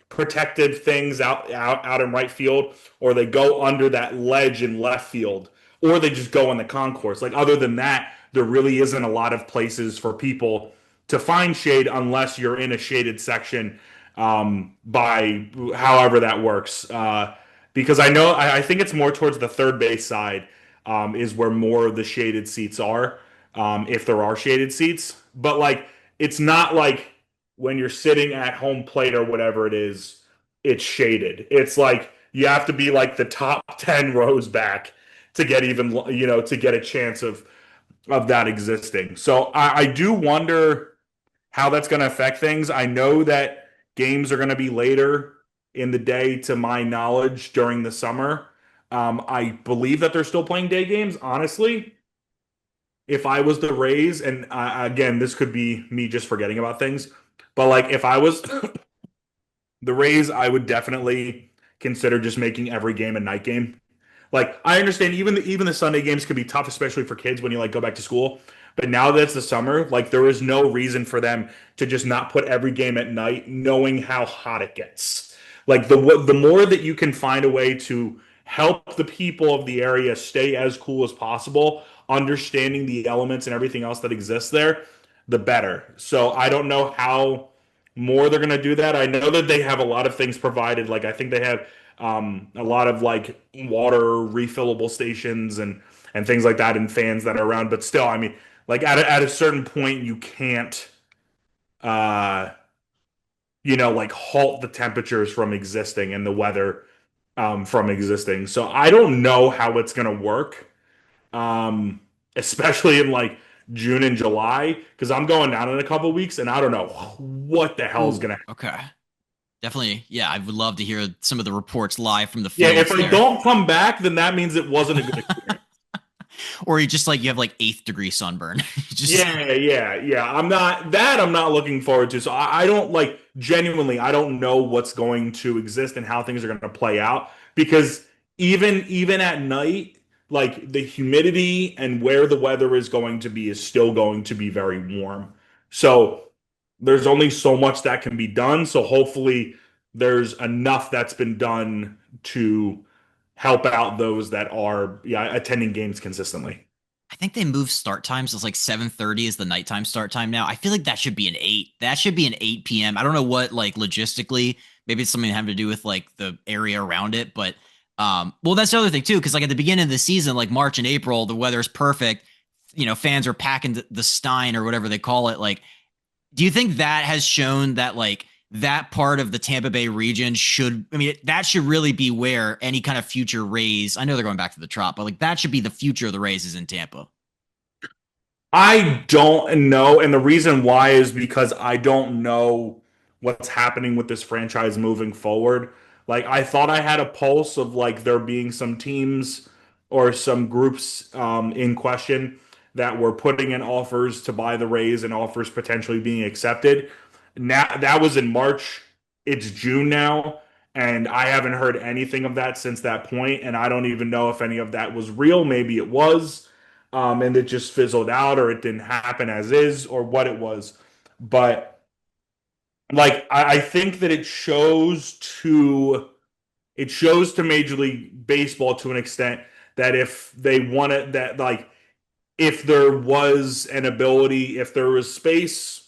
protected things out in right field, or they go under that ledge in left field, or they just go in the concourse. Like other than that, there really isn't a lot of places for people to find shade unless you're in a shaded section, by however that works. Because I think it's more towards the third base side, is where more of the shaded seats are, if there are shaded seats. But like, it's not like when you're sitting at home plate or whatever it is, it's shaded. It's like you have to be like the top 10 rows back to get even, to get a chance of that existing. So I do wonder how that's going to affect things. I know that games are going to be later in the day, to my knowledge, during the summer. I believe that they're still playing day games. Honestly, if I was the Rays, and again, this could be me just forgetting about things, but like if I was the Rays, I would definitely consider just making every game a night game. Like I understand even the Sunday games could be tough, especially for kids when you like go back to school. But now that it's the summer, like there is no reason for them to just not put every game at night, knowing how hot it gets. Like the more that you can find a way to help the people of the area stay as cool as possible, understanding the elements and everything else that exists there, the better. So I don't know how more they're going to do that. I know that they have a lot of things provided. Like I think they have a lot of like water refillable stations and things like that, and fans that are around. But still, I mean, like at a certain point, uh, like halt the temperatures from existing and the weather from existing. So I don't know how it's going to work, especially in like June and July, because I'm going down in a couple weeks and I don't know what the hell is Ooh, going to. okay. Definitely. Yeah, I would love to hear some of the reports live from the Yeah, if fields I there. don't come back, then that means it wasn't a good experience. Or you just like you have like eighth degree sunburn. Just Yeah. I'm not looking forward to. So I don't like genuinely, I don't know what's going to exist and how things are going to play out because even at night, like the humidity and where the weather is going to be is still going to be very warm. So there's only so much that can be done. So hopefully there's enough that's been done to help out those that are attending games consistently. I think they moved start times. It's like 7:30 is the nighttime start time now. I feel like that should be an 8. That should be an 8 p.m. I don't know what like logistically, maybe it's something having to do with like the area around it, but well that's the other thing too cuz like at the beginning of the season like March and April, the weather's perfect. Fans are packing the Stein or whatever they call it. Like do you think that has shown that like that part of the Tampa Bay region should, I mean, that should really be where any kind of future Rays, I know they're going back to the Trop, but like that should be the future of the Rays is in Tampa. I don't know, and the reason why is because I don't know what's happening with this franchise moving forward. Like I thought I had a pulse of like there being some teams or some groups in question that were putting in offers to buy the Rays and offers potentially being accepted. Now that was in March. It's June now, and I haven't heard anything of that since that point, and I don't even know if any of that was real. Maybe it was and it just fizzled out or it didn't happen as is or what it was. But like I think that it shows to Major League Baseball to an extent that if they wanted that like if there was an ability, if there was space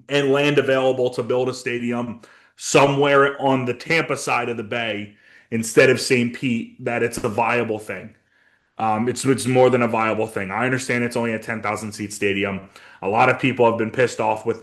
and land available to build a stadium somewhere on the Tampa side of the bay instead of St. Pete, that it's a viable thing. It's more than a viable thing. I understand it's only a 10,000 seat stadium. A lot of people have been pissed off with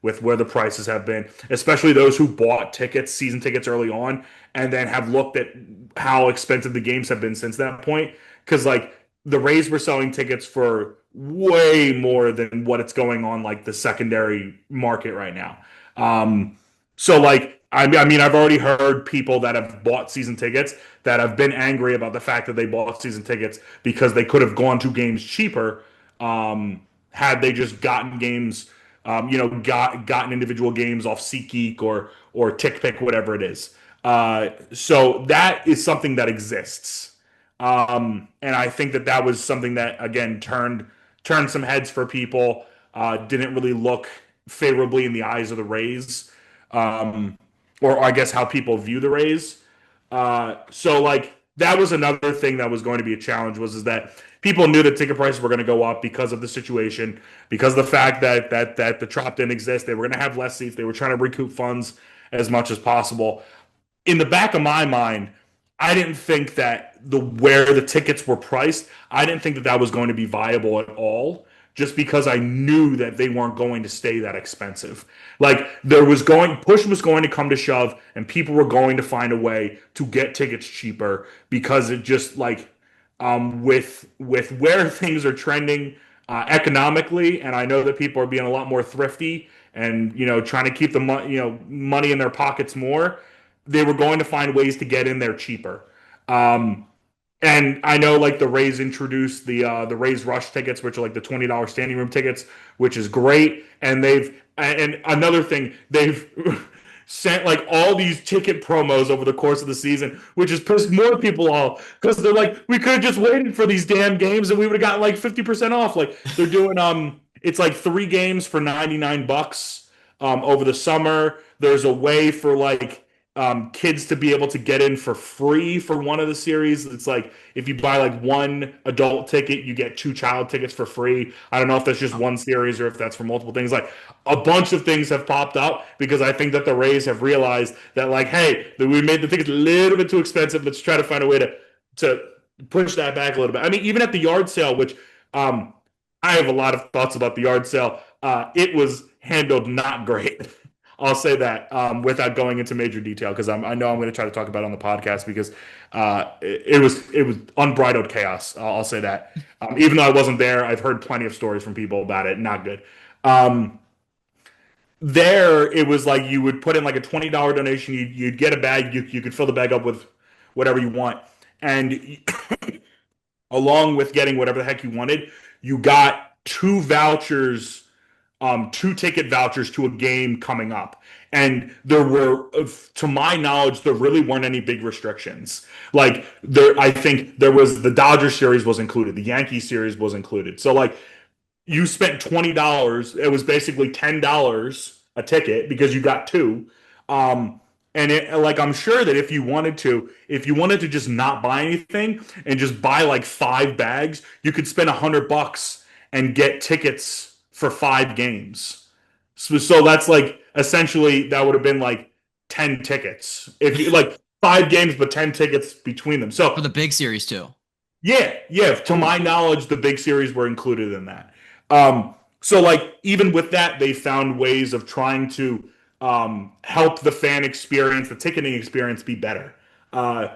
where the prices have been, especially those who bought tickets, season tickets early on, and then have looked at how expensive the games have been since that point. Because like the Rays were selling tickets for way more than what it's going on like the secondary market right now. Um, so like I mean I've already heard people that have bought season tickets that have been angry about the fact that they bought season tickets because they could have gone to games cheaper had they just gotten games gotten individual games off SeatGeek or TickPick, whatever it is. So that is something that exists, and I think that that was something that again turned some heads for people. Didn't really look favorably in the eyes of the Rays, um, or I guess how people view the Rays. So like that was another thing that was going to be a challenge was is that people knew that ticket prices were going to go up because of the situation, because of the fact that the Trop didn't exist. They were going to have less seats. They were trying to recoup funds as much as possible. In the back of my mind, I didn't think that the where the tickets were priced, I didn't think that that was going to be viable at all. Just because I knew that they weren't going to stay that expensive. Like there was going, push was going to come to shove, and people were going to find a way to get tickets cheaper because it just like with where things are trending economically, and I know that people are being a lot more thrifty and trying to keep the money in their pockets more. They were going to find ways to get in there cheaper. Um, and I know like the Rays introduced the Rays Rush tickets, which are like the $20 standing room tickets, which is great. And another thing, they've sent like all these ticket promos over the course of the season, which has pissed more people off because they're like, we could have just waited for these damn games and we would have gotten like 50% off. Like they're doing it's like 3 games for $99 over the summer. There's a way for like kids to be able to get in for free for one of the series. It's like if you buy like one adult ticket, you get 2 child tickets for free. I don't know if that's just one series or if that's for multiple things. Like a bunch of things have popped up because I think that the Rays have realized that like, hey, we made the tickets a little bit too expensive. Let's try to find a way to push that back a little bit. I mean, even at the yard sale, which um, I have a lot of thoughts about the yard sale. It was handled not great. I'll say that without going into major detail because I know I'm going to try to talk about it on the podcast because it was unbridled chaos. I'll say that. Even though I wasn't there, I've heard plenty of stories from people about it. Not good. Um, there, it was like you would put in like a $20 donation. You'd get a bag. You could fill the bag up with whatever you want, and along with getting whatever the heck you wanted, you got two ticket vouchers to a game coming up. And there were, to my knowledge, there really weren't any big restrictions. Like there, I think there was the Dodger series was included, the Yankee series was included. So like you spent $20. It was basically $10 a ticket because you got two. And it like I'm sure that if you wanted to just not buy anything and just buy like 5 bags, you could spend $100 and get tickets for 5 games. So that's like essentially that would have been like 10 tickets if you like 5 games, but 10 tickets between them. For So the big series too. yeah, yeah. To my knowledge, the big series were included in that. So like even with that, they found ways of trying to help the fan experience, the ticketing experience, be better. Uh,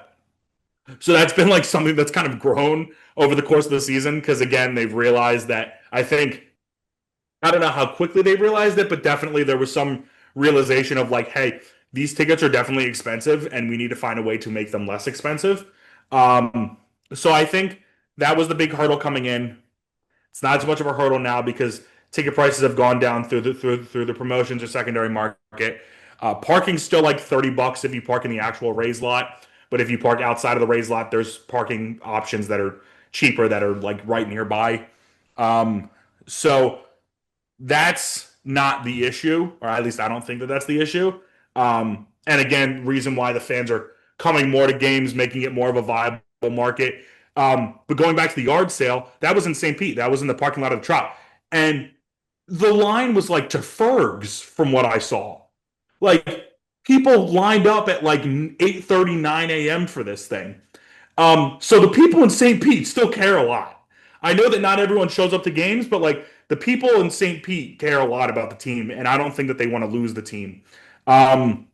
so that's been like something that's kind of grown over the course of the season because again, they've realized that I don't know how quickly they realized it, but definitely there was some realization of like, hey, these tickets are definitely expensive, and we need to find a way to make them less expensive. Um, so I think that was the big hurdle coming in. It's not as much of a hurdle now because ticket prices have gone down through the promotions or secondary market. Parking's still like $30 if you park in the actual raised lot, but if you park outside of the raised lot, there's parking options that are cheaper that are like right nearby. So that's not the issue, or at least I don't think that that's the issue. And again, reason why the fans are coming more to games, making it more of a viable market. But going back to the yard sale, that was in St. Pete. That was in the parking lot of the Trop. And the line was like to Fergs from what I saw. Like people lined up at like 8:30, 9 a.m. for this thing. So the people in St. Pete still care a lot. I know that not everyone shows up to games, but like the people in St. Pete care a lot about the team, and I don't think that they want to lose the team. Um,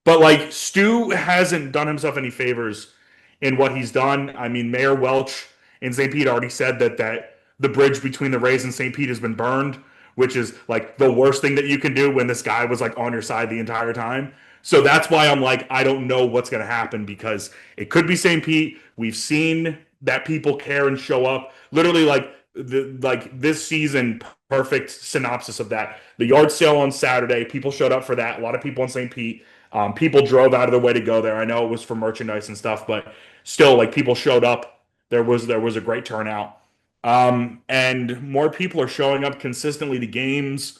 but like Stu hasn't done himself any favors in what he's done. I mean, Mayor Welch in St. Pete already said that the bridge between the Rays and St. Pete has been burned, which is like the worst thing that you can do when this guy was like on your side the entire time. So that's why I'm like, I don't know what's going to happen because it could be St. Pete. We've seen that people care and show up. Literally, like this season, perfect synopsis of that. The yard sale on Saturday, people showed up for that. A lot of people in St. Pete. People drove out of their way to go there. I know it was for merchandise and stuff, but still, like people showed up. There was a great turnout, and more people are showing up consistently to games.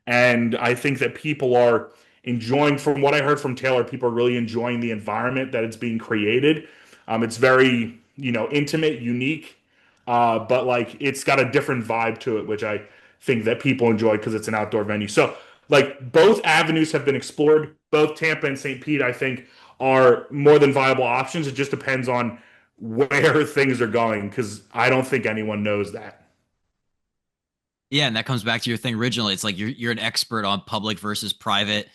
And I think that people are enjoying, from what I heard from Taylor, people are really enjoying the environment that it's being created. It's very, intimate, unique, but like it's got a different vibe to it, which I think that people enjoy because it's an outdoor venue. So, like, both avenues have been explored. Both Tampa and St. Pete, I think, are more than viable options. It just depends on where things are going because I don't think anyone knows that. Yeah, and that comes back to your thing originally. It's like you're an expert on public versus private,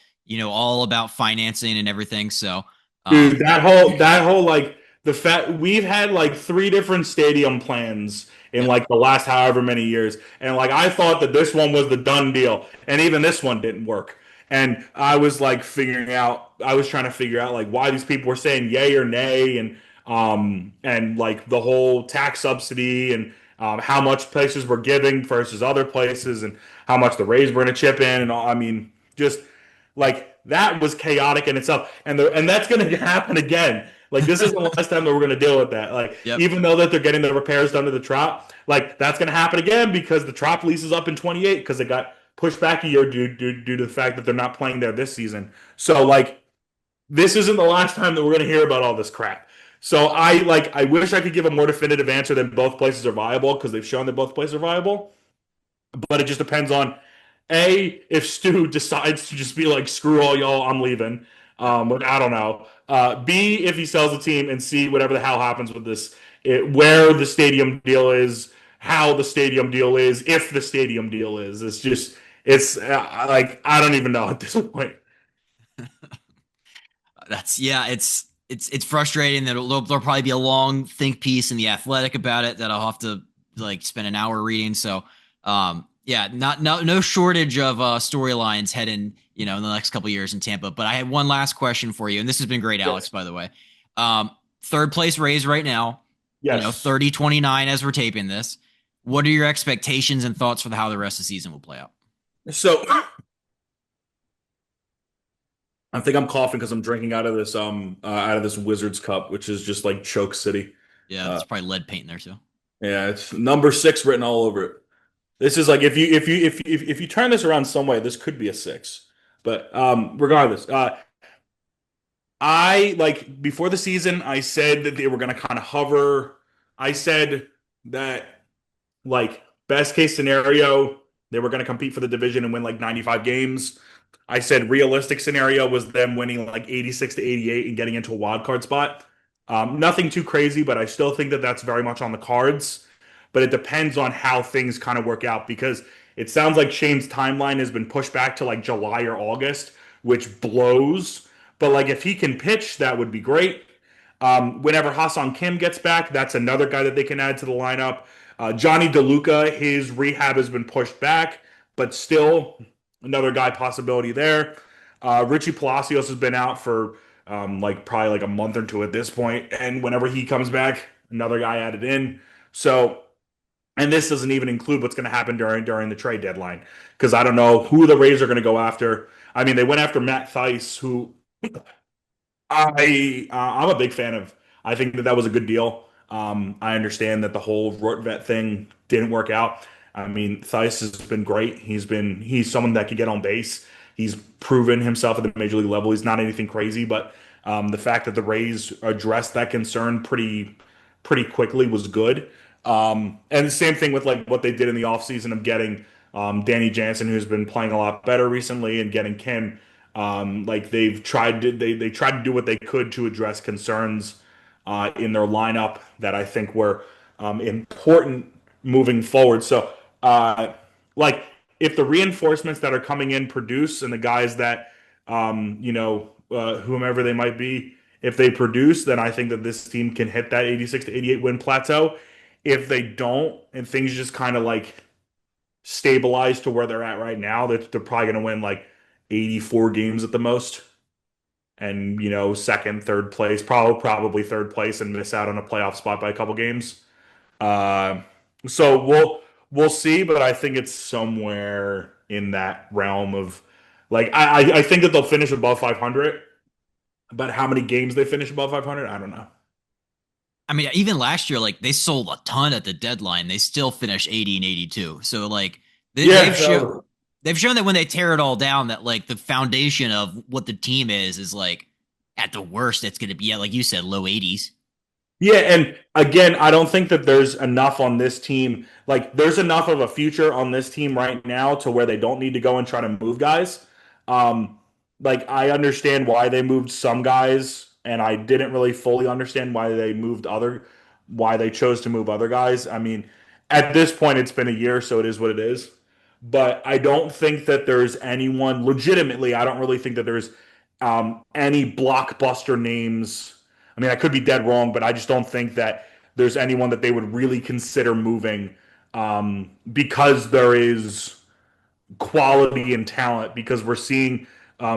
all about financing and everything. So, Dude, that whole like the fact we've had like 3 different stadium plans in yep. like the last however many years, and like I thought that this one was the done deal, and even this one didn't work. And I was like I was trying to figure out like why these people were saying yay or nay, and like the whole tax subsidy and how much places were giving versus other places, and how much the Rays were going to chip in, and all. I mean, just like that was chaotic in itself, and that's going to happen again. Like this isn't the last time that we're going to deal with that. Like Yep. even though that they're getting the repairs done to the Trop, like that's going to happen again because the Trop lease is up in 28 because it got pushed back a year due to the fact that they're not playing there this season. So like this isn't the last time that we're going to hear about all this crap. So I wish I could give a more definitive answer than both places are viable because they've shown that both places are viable, but it just depends on A, if Stu decides to just be like, screw all y'all, I'm leaving. But I don't know. B, if he sells the team, and C, whatever the hell happens with this, where the stadium deal is, how the stadium deal is, if the stadium deal is. It's just, it's like, I don't even know at this point. That's yeah, it's frustrating that there'll probably be a long think piece in the Athletic about it that I'll have to like spend an hour reading. So, yeah, not no shortage of storylines heading in the next couple years in Tampa. But I had one last question for you, and this has been great, Alex. Yes. By the way, third place Rays right now. Yes. 30-29 as we're taping this. What are your expectations and thoughts for how the rest of the season will play out? So I think I'm coughing because I'm drinking out of this Wizards cup, which is just like Choke City. Yeah, Uh, there's probably lead paint in there too. yeah, it's number six written all over it. This is like if you turn this around some way, this could be a six. But regardless, I like before the season, I said that they were going to kind of hover. I said that like best case scenario, they were going to compete for the division and win like 95 games. I said realistic scenario was them winning like 86 to 88 and getting into a wild card spot. Nothing too crazy, but I still think that that's very much on the cards. But it depends on how things kind of work out because it sounds like Shane's timeline has been pushed back to like July or August, which blows. But like if he can pitch, that would be great. Whenever Hassan Kim gets back, that's another guy that they can add to the lineup. Johnny DeLuca, his rehab has been pushed back, but still another guy possibility there. Richie Palacios has been out for like probably like a month or two at this point, and whenever he comes back, another guy added in. So, and this doesn't even include what's going to happen during the trade deadline because I don't know who the Rays are going to go after. I mean, they went after Matt Thaiss, who I'm a big fan of. I think that that was a good deal. I understand that the whole Rortvet thing didn't work out. I mean, Theis has been great. He's someone that can get on base. He's proven himself at the major league level. He's not anything crazy, but the fact that the Rays addressed that concern pretty quickly was good. And the same thing with like what they did in the offseason of getting Danny Jansen, who's been playing a lot better recently, and getting Kim. Like they tried to do what they could to address concerns in their lineup that I think were important moving forward. So like if the reinforcements that are coming in produce and the guys that whomever they might be, if they produce, then I think that this team can hit that 86 to 88 win plateau. If they don't, and things just kind of like stabilize to where they're at right now, that they're probably going to win like 84 games at the most. And second, third place, probably third place, and miss out on a playoff spot by a couple games. Uh, so we'll see, but I think it's somewhere in that realm of like I think that they'll finish above 500, but how many games they finish above 500, I don't know. I mean, even last year, like they sold a ton at the deadline. They still finished 80 and 82. So like Yeah, they've shown that when they tear it all down, that like the foundation of what the team is like at the worst, it's going to be at, like you said, low 80s. yeah, and again, I don't think that there's enough on this team. Like, there's enough of a future on this team right now to where they don't need to go and try to move guys. Um, like, I understand why they moved some guys, and I didn't really fully understand why they chose to move other guys. I mean, at this point, it's been a year, so it is what it is. But I don't think that there's anyone legitimately. I don't really think that there's any blockbuster names. I mean, I could be dead wrong, but I just don't think that there's anyone that they would really consider moving because there is quality and talent. Because we're seeing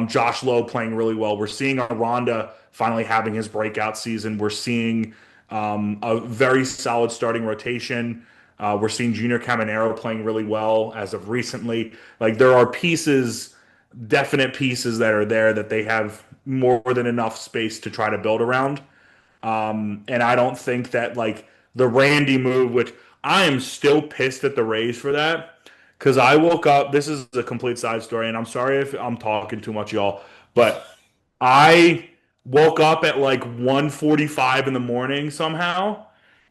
Josh Lowe playing really well. We're seeing Aranda finally having his breakout season. We're seeing a very solid starting rotation. We're seeing Junior Caminero playing really well as of recently. Like there are definite pieces that are there that they have more than enough space to try to build around. And I don't think that like the Randy move, which I am still pissed at the Rays for that, because I woke up. This is a complete side story, and I'm sorry if I'm talking too much, y'all, but I woke up at like 1:45 in the morning somehow,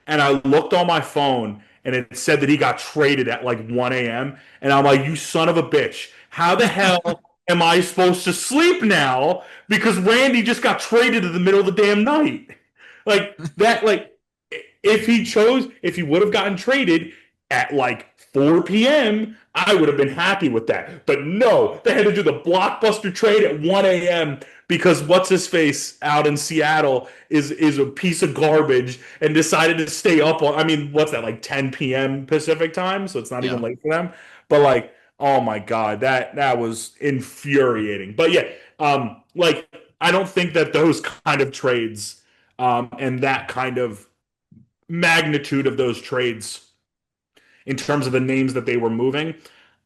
and I looked on my phone, and it said that he got traded at like 1 a.m. And I'm like, you son of a bitch! How the hell am I supposed to sleep now? Because Randy just got traded in the middle of the damn night. Like that, like if he would have gotten traded at like 4 p.m., I would have been happy with that. But no, they had to do the blockbuster trade at 1 a.m. because what's his face out in Seattle is a piece of garbage and decided to stay up on. I mean, what's that, like 10 p.m. Pacific time? So it's not even Yeah. late for them. But like, oh my God, that was infuriating. But yeah, like I don't think that those kind of trades and that kind of magnitude of those trades in terms of the names that they were moving.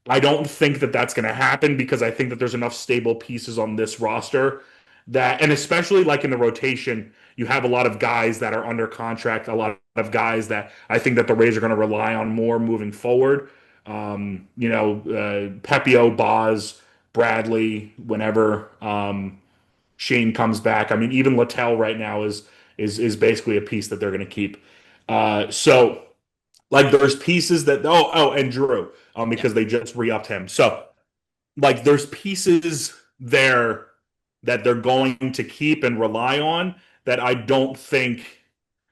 I don't think that that's going to happen because I think that there's enough stable pieces on this roster that, and especially like in the rotation, you have a lot of guys that are under contract, a lot of guys that I think that the Rays are going to rely on more moving forward. Pepio, Boz, Bradley, whenever Shane comes back. I mean, even Littell right now is basically a piece that they're going to keep. So like there's pieces that and Drew Yeah. because they just re-upped him. So like there's pieces there that they're going to keep and rely on that I don't think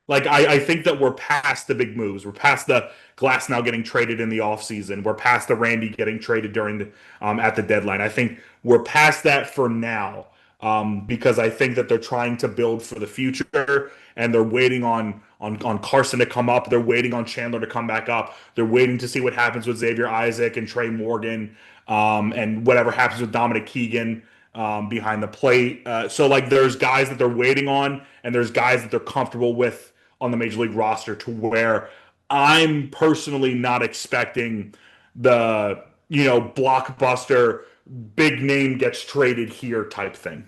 I think that we're past the big moves. We're past the Glass now getting traded in the offseason. We're past the Randy getting traded during the at the deadline. I think we're past that for now. Because I think that they're trying to build for the future and they're waiting on Carson to come up. They're waiting on Chandler to come back up. They're waiting to see what happens with Xavier Isaac and Trey Morgan, and whatever happens with Dominic Keegan behind the plate. So like there's guys that they're waiting on, and there's guys that they're comfortable with on the major league roster to where I'm personally not expecting the blockbuster big name gets traded here type thing.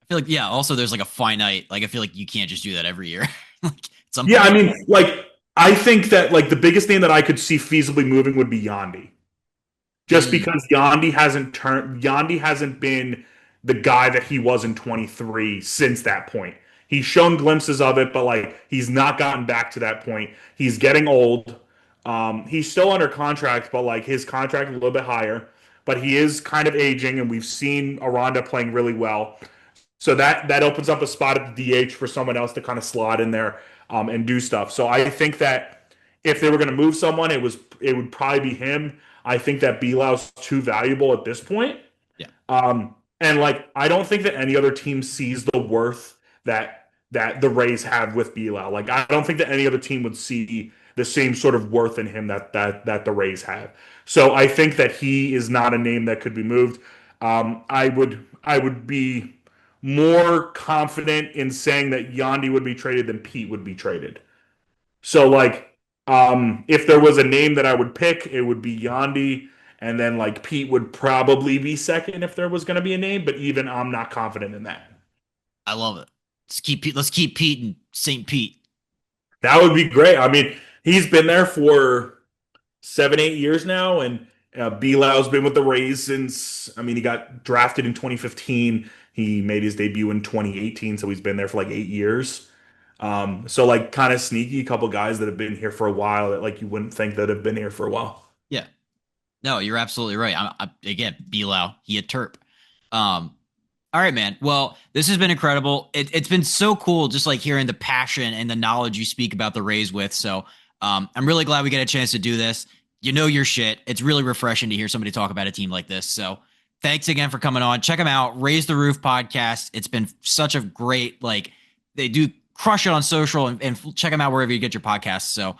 I feel like, yeah, also there's like a finite, like I feel like you can't just do that every year. Like at some Yeah, I point. mean, like I think that like the biggest name that I could see feasibly moving would be Yandy. Just Mm, because Yandy hasn't been the guy that he was in 23 since that point. He's shown glimpses of it, but like he's not gotten back to that point. He's getting old. He's still under contract, but like his contract a little bit higher. But he is kind of aging, and we've seen Aranda playing really well. So that opens up a spot at the DH for someone else to kind of slot in there and do stuff. So I think that if they were going to move someone, it would probably be him. I think that Bilau's too valuable at this point. yeah. And like I don't think that any other team sees the worth that the Rays have with Bilau. Like I don't think that any other team would see the same sort of worth in him that the Rays have. So I think that he is not a name that could be moved. I would be more confident in saying that Yandy would be traded than Pete would be traded. So like if there was a name that I would pick, it would be Yandy, and then like Pete would probably be second if there was going to be a name, but even I'm not confident in that. I love it. Let's keep Pete and St. Pete. That would be great. I mean, he's been there for 7, 8 years now, and Bilau's been with the Rays since. I mean, he got drafted in 2015. He made his debut in 2018, so he's been there for like 8 years. So like kind of sneaky, couple guys that have been here for a while that like you wouldn't think that have been here for a while. Yeah. No, you're absolutely right. Again, Below, he a Terp. Um, all right, man. Well, this has been incredible. It's been so cool just like hearing the passion and the knowledge you speak about the Rays with. So I'm really glad we get a chance to do this. You know your shit. It's really refreshing to hear somebody talk about a team like this. So thanks again for coming on. Check them out. Raise the Roof podcast. It's been such a great, like, they do crush it on social and check them out wherever you get your podcasts. So